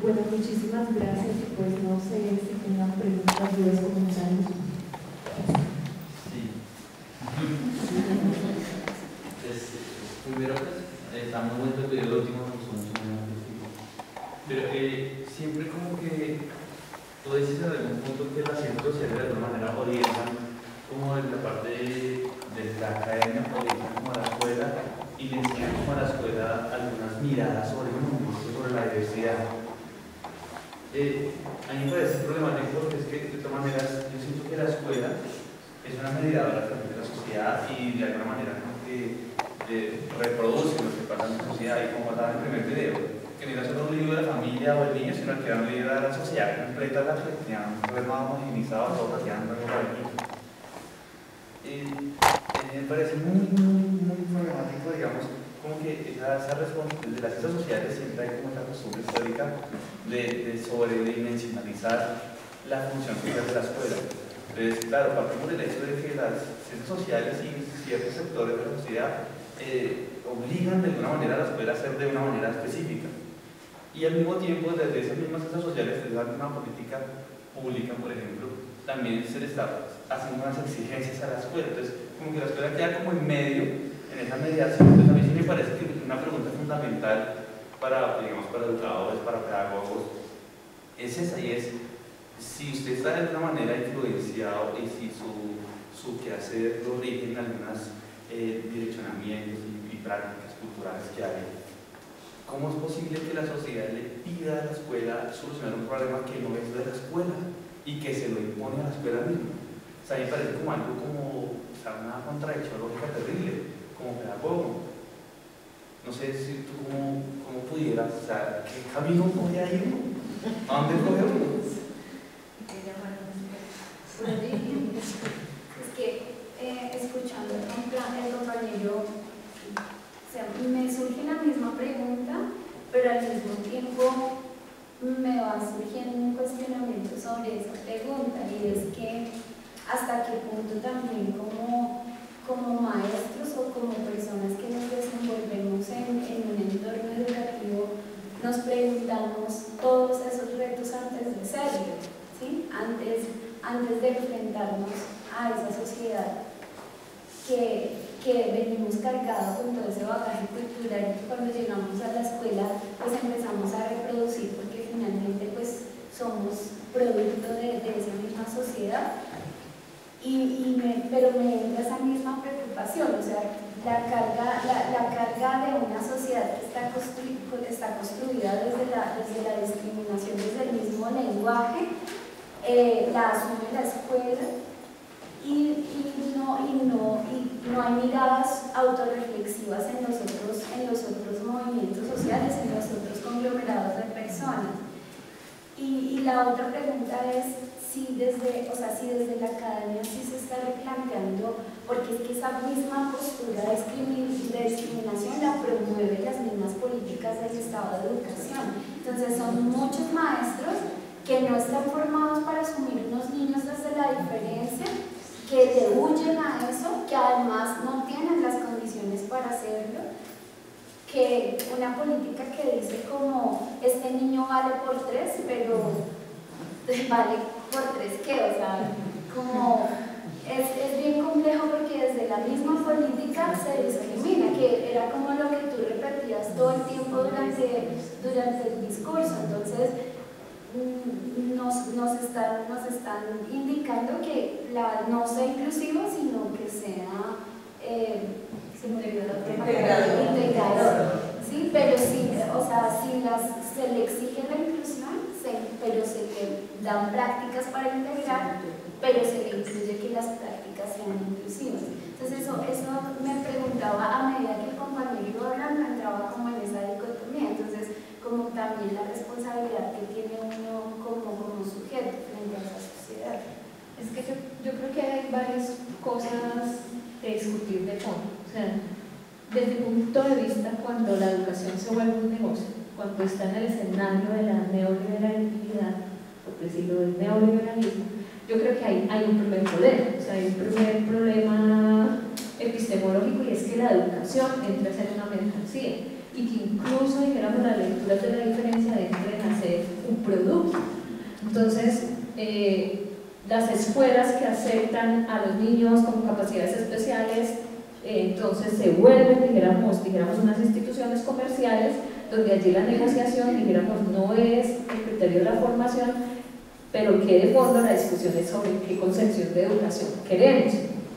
Bueno, muchísimas gracias. Pues no sé si tengan preguntas, dudas, comentarios. Sí. Primero, estamos muy perdidos, lo último que somos pero siempre como que tú dices en algún punto que las ciencias sociales de alguna manera orientan como en la parte de la academia, orientan como a la escuela y le enseñan como a la escuela algunas miradas sobre el mundo, sobre la diversidad. A mí me parece problemático porque es que de todas maneras yo siento que la escuela es una mediadora también de la sociedad y de alguna manera como que reproduce lo que pasa en la sociedad y como pasaba en el primer video, que no era solo un libro de la familia o el niño, sino que era un libro de la sociedad completa, la que tenían un problema homogenizado, todos hacían lo mismo. Me parece muy problemático, digamos, como que esa responsabilidad de las ciencias sociales siempre hay como esa costumbre histórica de sobredimensionalizar la función social de la escuela. Entonces, claro, partimos del hecho de que las ciencias sociales y ciertos sectores de la sociedad obligan de alguna manera a la escuela a ser de una manera específica. Y al mismo tiempo, desde esas mismas ciencias sociales, desde una política pública, por ejemplo, también se le está haciendo unas exigencias a la escuela. Entonces, como que la escuela queda como en medio, en esa mediación. Entonces, a mí sí me parece que una pregunta fundamental para, digamos, para educadores, para pedagogos, es esa, y es, si usted está de alguna manera influenciado y si su quehacer lo rigen algunos direccionamientos y prácticas culturales que hay, ¿cómo es posible que la sociedad le pida a la escuela solucionar un problema que no es de la escuela y que se lo impone a la escuela misma? O sea, a mí me parece como algo como, o sea, una contradicción lógica terrible, como pedagogo. No sé si tú cómo pudieras, o sea, ¿qué camino coge ahí uno? ¿A dónde coge uno? Es que escuchando el compañero, o sea, me surge la misma pregunta, pero al mismo tiempo me va surgiendo un cuestionamiento sobre esa pregunta, y es que hasta qué punto también como maestros o como personas que nos desenvolvemos en un entorno educativo nos preguntamos todos esos retos antes de serlo, ¿sí? Antes de enfrentarnos a esa sociedad que venimos cargados con todo ese bagaje cultural, y cuando llegamos a la escuela pues empezamos a reproducir, porque finalmente pues somos producto de esa misma sociedad. Pero me entra esa misma preocupación, o sea, la carga de una sociedad que está construida desde la discriminación, desde el mismo lenguaje, la asume la escuela, y no hay miradas autorreflexivas en los otros movimientos sociales, en los otros conglomerados de personas. Y la otra pregunta es si desde la academia sí se está replanteando, porque es que esa misma postura de discriminación la promueven las mismas políticas del Estado de Educación. Entonces son muchos maestros que no están formados para asumir unos niños desde la diferencia, que le huyen a eso, que además no tienen las condiciones para hacerlo, que una política que dice como este niño vale por 3, pero vale por 3 ¿qué? O sea, como es bien complejo, porque desde la misma política se discrimina, que era como lo que tú repetías todo el tiempo durante el discurso. Entonces nos están indicando que no sea inclusivo, sino que sea integrador. ¿Sí? Pero sí, o sea, se le exige la inclusión, pero se le dan prácticas para integrar, pero se le incluye que las prácticas sean inclusivas. Entonces eso me preguntaba a medida que el compañero iba hablando, entraba como en esa dicotomía. Entonces, como también la responsabilidad que tiene uno como sujeto frente a esa sociedad. Es que yo creo que hay varias cosas de discutir de fondo. O sea, desde mi punto de vista, cuando la educación se vuelve un negocio, cuando está en el escenario de la neoliberalidad, por decirlo del neoliberalismo, yo creo que hay un primer problema. O sea, hay un primer problema epistemológico, y es que la educación entra a ser una mercancía, y que incluso, dijéramos, las lecturas de la diferencia entren a ser un producto. Entonces, las escuelas que aceptan a los niños con capacidades especiales, entonces se vuelven, dijéramos, unas instituciones comerciales, donde allí la negociación, dijéramos, no es el criterio de la formación, pero que de fondo la discusión es sobre qué concepción de educación queremos,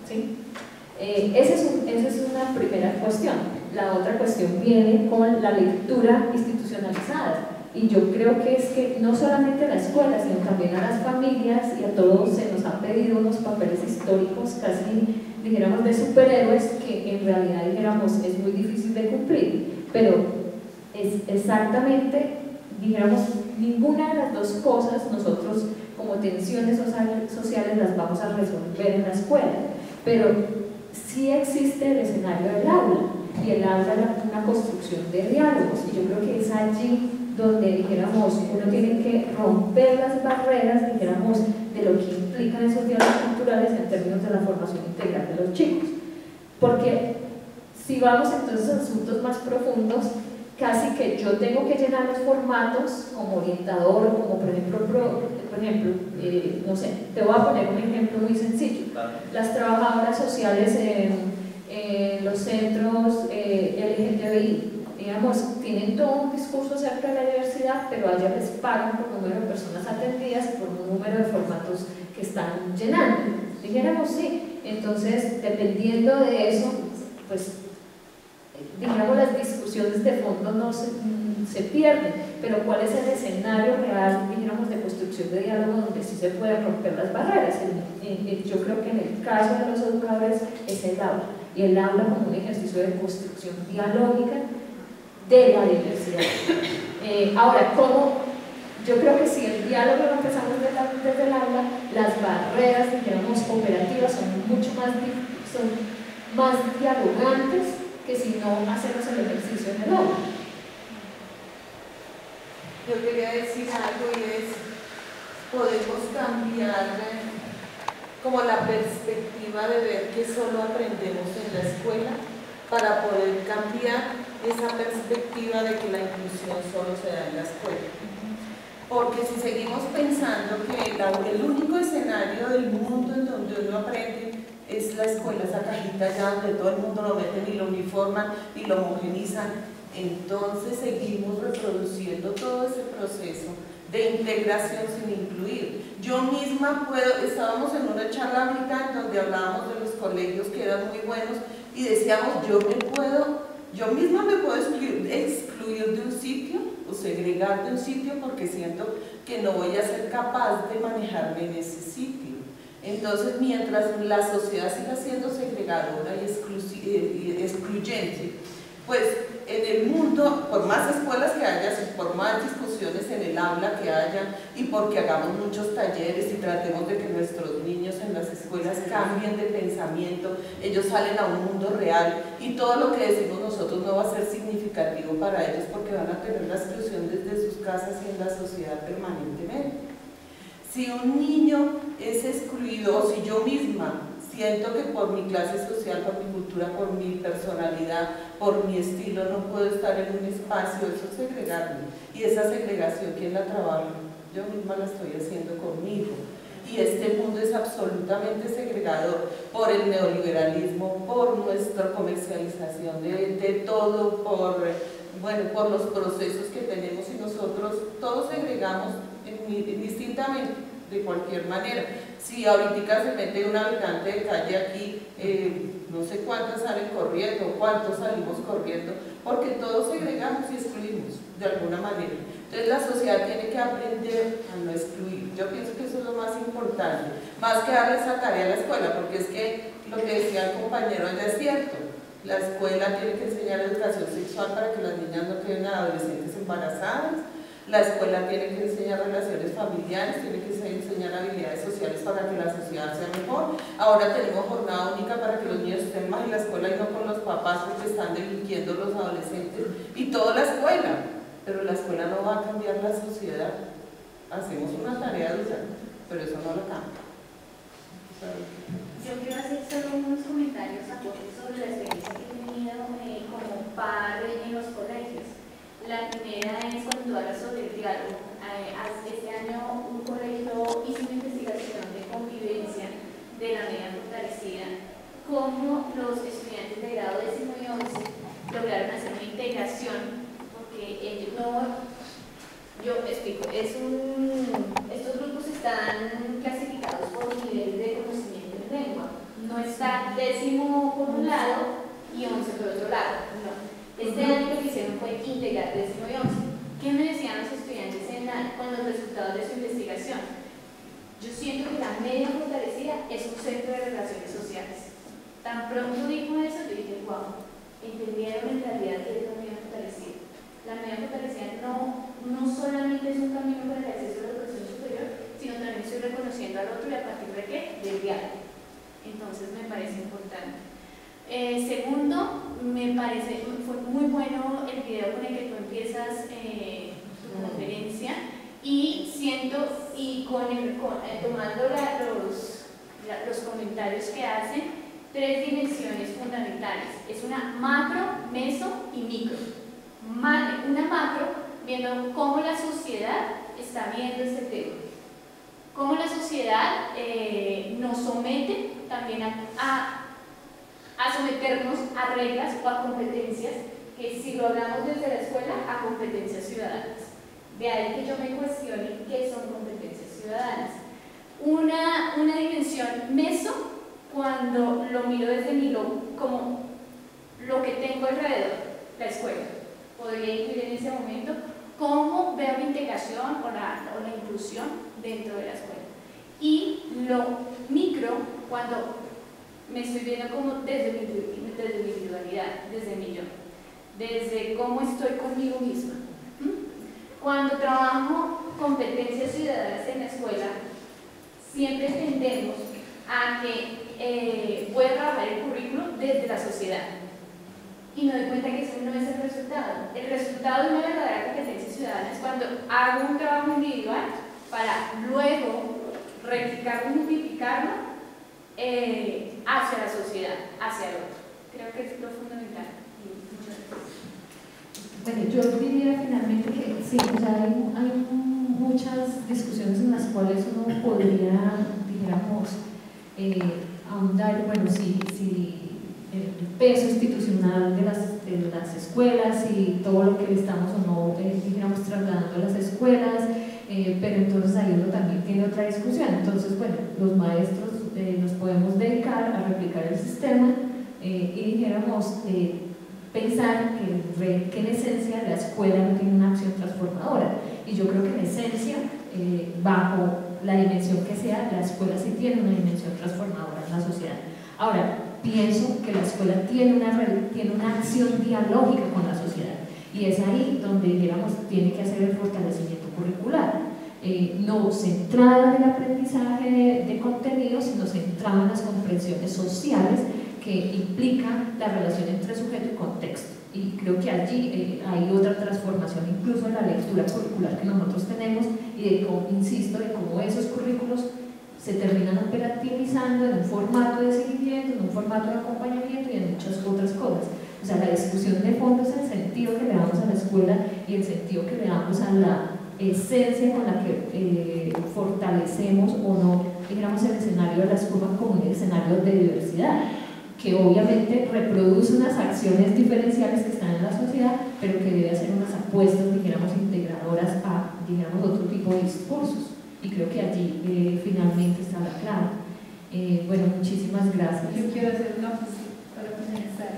¿sí? Esa es una primera cuestión. La otra cuestión viene con la lectura institucionalizada, y yo creo que es que no solamente a la escuela, sino también a las familias y a todos se nos han pedido unos papeles históricos casi, dijéramos, de superhéroes, que en realidad, dijéramos, es muy difícil de cumplir, pero es exactamente, dijéramos, ninguna de las dos cosas nosotros como tensiones sociales las vamos a resolver en la escuela, pero sí existe el escenario del aula, y el aula es una construcción de diálogos, y yo creo que es allí donde, dijéramos, uno tiene que romper las barreras, dijéramos, de lo que implican esos diálogos culturales en términos de la formación integral de los chicos. Porque si vamos entonces a asuntos más profundos, casi que yo tengo que llenar los formatos como orientador, como por ejemplo, no sé, te voy a poner un ejemplo muy sencillo. Las trabajadoras sociales en los centros LGTBI, digamos, tienen todo un discurso acerca de la diversidad, pero a ellas les pagan por número de personas atendidas y por un número de formatos que están llenando. Dijéramos sí, entonces dependiendo de eso, pues digamos las discusiones de fondo no se pierden, pero cuál es el escenario real, digamos, de construcción de diálogo donde sí se pueden romper las barreras. Yo creo que en el caso de los educadores es el aula, y el aula como un ejercicio de construcción dialógica de la diversidad. Ahora, yo creo que si el diálogo lo empezamos desde el aula, las barreras, digamos, operativas son más dialogantes que si no hacemos el ejercicio en el aula. Yo quería decir algo, y es, podemos cambiar como la perspectiva de ver que solo aprendemos en la escuela para poder cambiar esa perspectiva de que la inclusión solo se da en la escuela. Porque si seguimos pensando que el único escenario del mundo en donde uno aprende es la escuela, esa cajita allá donde todo el mundo lo meten y lo uniforman y lo homogenizan, entonces seguimos reproduciendo todo ese proceso de integración sin incluir. Yo misma estábamos en una charla ahorita donde hablábamos de los colegios que eran muy buenos y decíamos, yo misma me puedo excluir de un sitio o segregar de un sitio porque siento que no voy a ser capaz de manejarme en ese sitio. Entonces, mientras la sociedad siga siendo segregadora y excluyente, pues en el mundo, por más escuelas que haya, por más discusiones en el aula que haya, y porque hagamos muchos talleres y tratemos de que nuestros niños en las escuelas cambien de pensamiento, ellos salen a un mundo real y todo lo que decimos nosotros no va a ser significativo para ellos porque van a tener la exclusión desde sus casas y en la sociedad permanentemente. Si un niño es excluido, o si yo misma siento que por mi clase social, por mi cultura, por mi personalidad, por mi estilo, no puedo estar en un espacio, eso es segregarme. Y esa segregación, ¿quién la trabaja? Yo misma la estoy haciendo conmigo. Y este mundo es absolutamente segregador por el neoliberalismo, por nuestra comercialización de todo, por los procesos que tenemos, y nosotros todos segregamos indistintamente, de cualquier manera. Si ahorita se mete un habitante de calle aquí, no sé cuántos salen corriendo, cuántos salimos corriendo, porque todos segregamos y excluimos de alguna manera. Entonces la sociedad tiene que aprender a no excluir. Yo pienso que eso es lo más importante, más que darle esa tarea a la escuela, porque es que lo que decía el compañero ya es cierto. La escuela tiene que enseñar educación sexual para que las niñas no queden adolescentes embarazadas. La escuela tiene que enseñar relaciones familiares, tiene que enseñar habilidades sociales para que la sociedad sea mejor. Ahora tenemos jornada única para que los niños estén más en la escuela y no con los papás porque están delinquiendo los adolescentes. Y toda la escuela, pero la escuela no va a cambiar la sociedad. Hacemos una tarea dura, pero eso no lo cambia. Yo quiero hacer solo unos comentarios sobre la experiencia que he tenido como padre en los colegios. La primera es cuando tú hablas sobre el diálogo. Este año un colegio hizo una investigación de convivencia de la media fortalecida, cómo los estudiantes de grado 10º y 11 lograron hacer una integración, porque ellos yo explico, estos grupos están clasificados por nivel de conocimiento en lengua, no está 10º por un lado y 11 por otro lado, no. Este año lo que hicieron fue integrar 10º y 11. ¿Qué me decían los estudiantes con los resultados de su investigación? Yo siento que la media fortalecida es un centro de relaciones sociales. Tan pronto dijo eso, yo dije, wow, entendieron en realidad que es la media fortalecida. La media fortalecida no solamente es un camino para el acceso a la educación superior, sino también estoy reconociendo al otro, y a partir de qué? Del diálogo. Entonces me parece importante. Segundo, me parece, fue muy bueno el video con el que tú empiezas tu conferencia, y siento, y tomando los comentarios que hacen, 3 dimensiones fundamentales. Es una macro, meso y micro. una macro, viendo cómo la sociedad está viendo este tema. Cómo la sociedad nos somete también a someternos a reglas o a competencias, que si lo hablamos desde la escuela, a competencias ciudadanas. De ahí que yo me cuestione qué son competencias ciudadanas. Una dimensión meso, cuando lo miro desde mi como lo que tengo alrededor, la escuela. Podría incluir en ese momento cómo veo la integración o la inclusión dentro de la escuela. Y lo micro, cuando me estoy viendo como desde mi individualidad, desde mi yo, desde cómo estoy conmigo misma. Cuando trabajo competencias ciudadanas en la escuela, siempre tendemos a que voy a trabajar el currículo desde la sociedad. Y me doy cuenta que eso no es el resultado. El resultado de una verdadera competencia ciudadana es cuando hago un trabajo individual para luego replicarlo y multiplicarlo hacia la sociedad, hacia el otro. Creo que es lo fundamental. Bueno, yo diría finalmente que sí, o sea, hay muchas discusiones en las cuales uno podría, dijéramos, ahondar, bueno, si el peso institucional de las escuelas y todo lo que estamos o no, dijéramos, trasladando a las escuelas, pero entonces ahí uno también tiene otra discusión. Entonces, bueno, los maestros nos podemos dedicar a replicar el sistema y dijéramos, pensar que en esencia la escuela no tiene una acción transformadora, y yo creo que en esencia, bajo la dimensión que sea, la escuela sí tiene una dimensión transformadora en la sociedad. Ahora, pienso que la escuela tiene una acción dialógica con la sociedad, y es ahí donde, digamos, tiene que hacer el fortalecimiento curricular, no centrada en el aprendizaje de contenido, sino centrada en las comprensiones sociales que implican la relación entre sujeto y contexto. Y creo que allí hay otra transformación incluso en la lectura curricular que nosotros tenemos, y de cómo, insisto, de cómo esos currículos se terminan operativizando en un formato de seguimiento, en un formato de acompañamiento y en muchas otras cosas. O sea, la discusión de fondo es el sentido que le damos a la escuela y el sentido que le damos a la esencia con la que fortalecemos o no, digamos, el escenario de la escuela como un escenario de diversidad, que obviamente reproduce unas acciones diferenciales que están en la sociedad, pero que debe hacer unas apuestas, dijéramos, integradoras a, digamos, otro tipo de discursos. Y creo que allí finalmente está la clave. Bueno, muchísimas gracias. Yo quiero hacer una cosa para comenzar.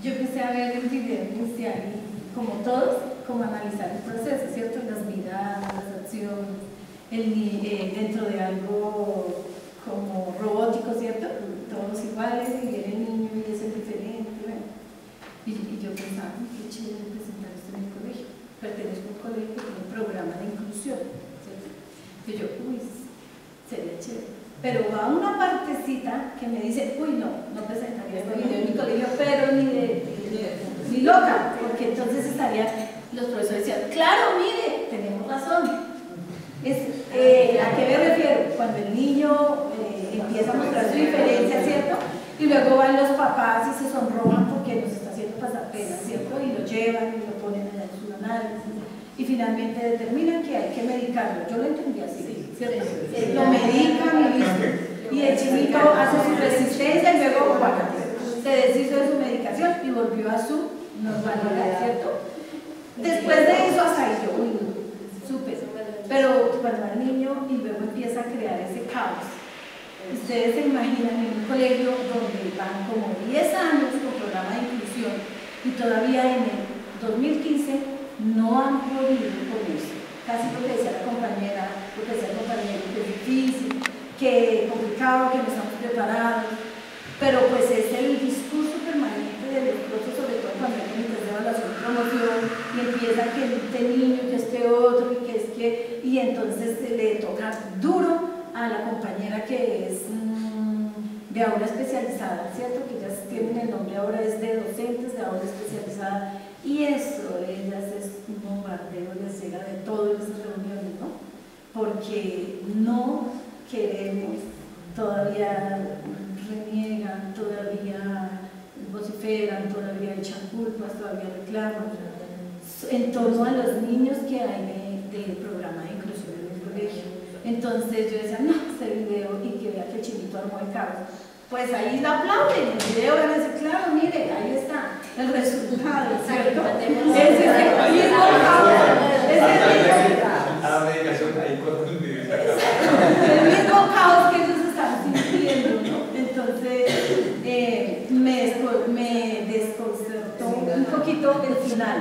Yo empecé a ver el video inicial y, como todos, como analizar el proceso, ¿cierto? Las miradas, las acciones, dentro de algo como robótico, ¿cierto? Todos iguales, y viene el niño y es el diferente, bueno. Y yo pensaba, qué chévere presentar esto en el colegio. Pertenezco a un colegio que tiene un programa de inclusión, ¿cierto? Y yo, sería chévere. Pero va una partecita que me dice, no presentaría este video en mi colegio, pero ni loca, porque entonces los profesores decían, claro, mire, tenemos razón. ¿A qué me refiero? Cuando el niño empieza a mostrar su diferencia, ¿cierto? Y luego van los papás y se sonrojan porque nos está haciendo pasar pena, ¿cierto? Y lo llevan y lo ponen en su análisis y finalmente determinan que hay que medicarlo. Yo lo entendí así, ¿cierto? Lo medican y listo. Y el chinito hace su resistencia y luego se deshizo de su medicación y volvió a su normalidad, ¿cierto? Después de eso, hasta ahí yo, súper. Pero cuando va el niño y luego empieza a crear ese caos, ustedes se imaginan en un colegio donde van como 10 años con programa de inclusión y todavía en el 2015 no han podido con eso. Casi lo que decía la compañera, que es difícil, que complicado, que no estamos preparados, pero pues es el discurso permanente del esfuerzo, sobre todo cuando hay un de evaluación y promoción y empieza que este niño, que este otro, y entonces le toca duro a la compañera que es de aula especializada, ¿cierto? Que ellas tienen el nombre ahora, es de docentes de aula especializada, y eso, ellas es un bombardeo de cera de todas esas reuniones, ¿no? Porque no queremos, todavía reniegan, todavía vociferan vociferan, todavía echan culpas, todavía reclaman en torno a los niños que hay del programa de inclusión en el colegio. Entonces yo decía, no, este video y que vea que el chinito armó el caos. Pues ahí la aplauden, el video van a decir, claro, mire, ahí está el resultado, ¿cierto? Ese es el mismo caos, el mismo caos que ellos están sintiendo, ¿no? Entonces me desconcertó un poquito el final.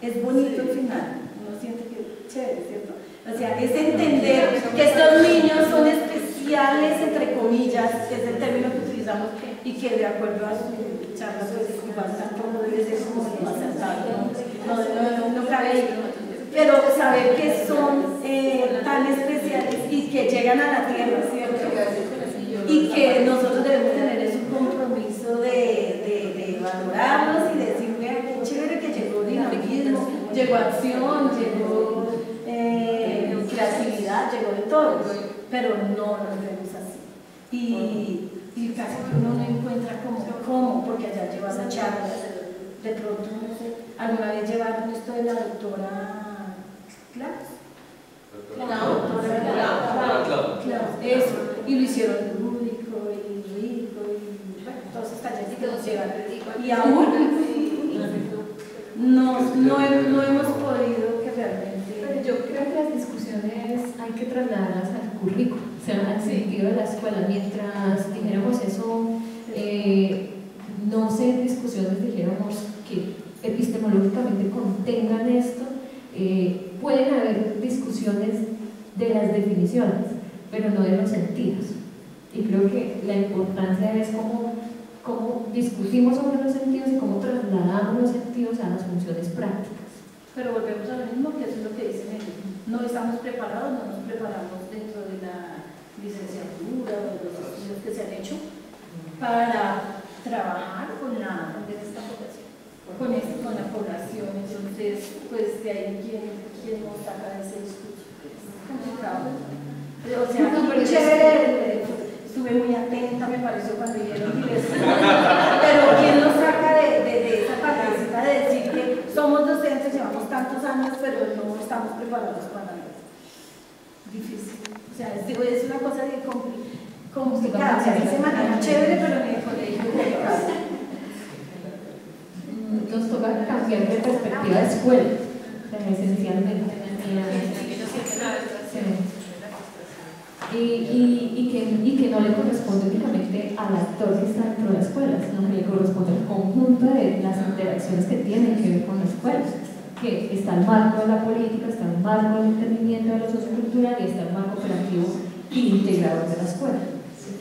Es bonito el final, uno siente que es chévere, ¿cierto? O sea, es entender que estos niños son especiales, entre comillas, que es el término que utilizamos, y que de acuerdo a su charla, pues igual tampoco debe ser como más acertado, no cabe ahí. Pero saber que son tan especiales y que llegan a la tierra, ¿cierto? Y que nosotros debemos tener ese compromiso de valorarlos y decir, vean qué chévere que llegó dinamismo, llegó acción, llegó creatividad, llegó de todo, pero no nos vemos así. Y casi que uno no encuentra cómo, porque allá llevan las charlas, de pronto, no sé, alguna vez llevaron esto de la doctora Claro, eso, y lo hicieron lúdico y rico, y bueno, todos esos talleres que nos llevan, y aún no hemos podido que realmente... Pero yo creo que las discusiones hay que trasladarlas al currículo, o sea, al sentido de la escuela. Mientras dijéramos eso, no sé, en discusiones dijéramos que epistemológicamente contengan esto, pueden haber discusiones de las definiciones, pero no de los sentidos. Y creo que la importancia es cómo discutimos sobre los sentidos y cómo trasladamos los sentidos a las funciones prácticas. Pero volvemos a lo mismo, que eso es lo que dicen ellos. No estamos preparados, no nos preparamos dentro de la licenciatura o de los estudios que se han hecho para trabajar con la población. Entonces, pues de ahí quién nos saca de ese discurso. Es complicado. O sea, chévere, estuve muy atenta, me pareció, cuando dijeron pero quién nos saca de esa partecita de decir que somos docentes, llevamos tantos años, pero no estamos preparados para eso. Difícil. O sea, es una cosa de complicada. O sea, se maneja chévere, pero en el colegio es complicado. Nos toca cambiar de perspectiva de escuela, esencialmente. Y que no le corresponde únicamente al actor que está dentro de la escuela, sino que le corresponde al conjunto de las interacciones que tienen que ver con la escuela, que está el marco de la política, está el marco del entendimiento de lo sociocultural y está el marco operativo y integrador de la escuela.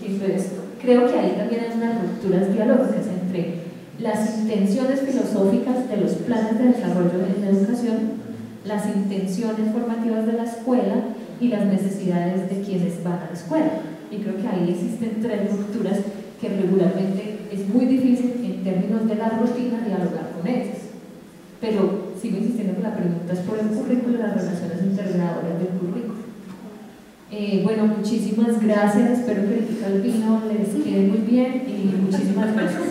Entonces, creo que ahí también hay unas rupturas dialógicas entre las intenciones filosóficas de los planes de desarrollo de la educación, las intenciones formativas de la escuela y las necesidades de quienes van a la escuela. Y creo que ahí existen tres rupturas que regularmente es muy difícil en términos de la rutina dialogar con ellas. Pero sigo insistiendo que la pregunta es por el currículo y las relaciones integradoras del currículo. Bueno, muchísimas gracias, espero que el Calvino les quede muy bien y muchísimas gracias.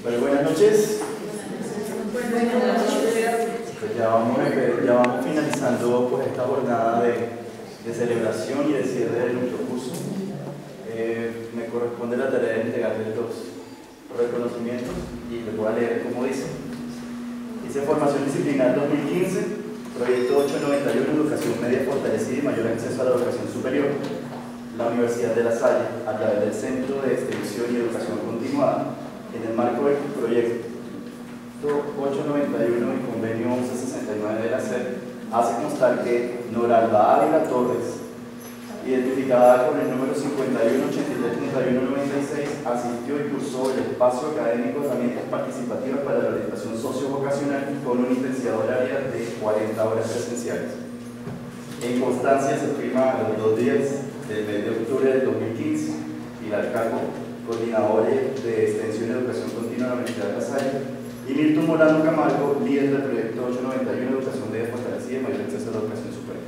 Bueno, buenas noches. Pues ya vamos finalizando pues esta jornada de celebración y de cierre de nuestro curso. Me corresponde la tarea de entregarles los reconocimientos y les voy a leer como dice. Dice: Formación Disciplinar 2015, Proyecto 891, Educación Media Fortalecida y Mayor Acceso a la Educación Superior. La Universidad de La Salle, a través del Centro de Extensión y Educación Continuada, en el marco del proyecto 891 y convenio 1169 de la SED, hace constar que Noralba Ávila Torres identificada con el número 51833196, asistió y cursó el espacio académico de herramientas participativas para la orientación sociovocacional con una intensidad horaria de 40 horas presenciales. En constancia se firma a los 2 días del mes de octubre del 2015, Pilar Calvo, coordinadora de Extensión y Educación Continua de la Universidad de La Salle, y Milton Morano Camargo, líder del proyecto 891 Educación Media Fortalecida y Mayor Acceso a la Educación Superior.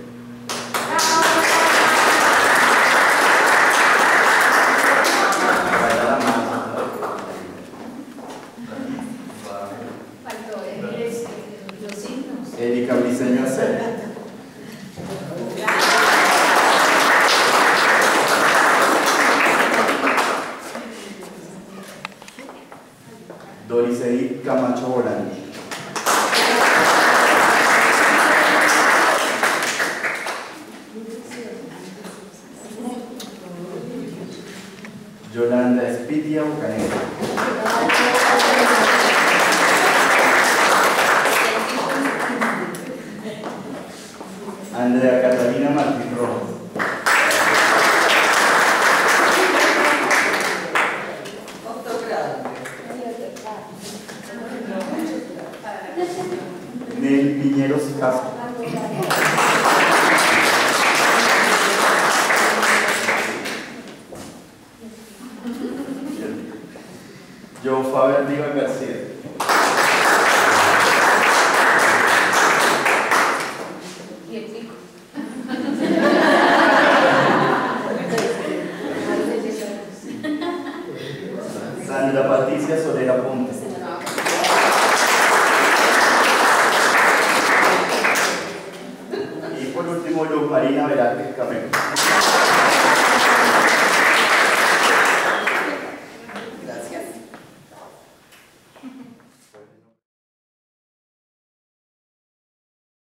Los signos. Erika Briceño Acera. Doriceid Camacho Volante. Yolanda Espitia Bucanero. Andrea Catalina Martín Rojas. Nel Piñeros Castro. Yo Faber Diva García. Y el pico. Sandra Patricia Solera Ponte. Y por último, Luz Marina Velázquez Camero.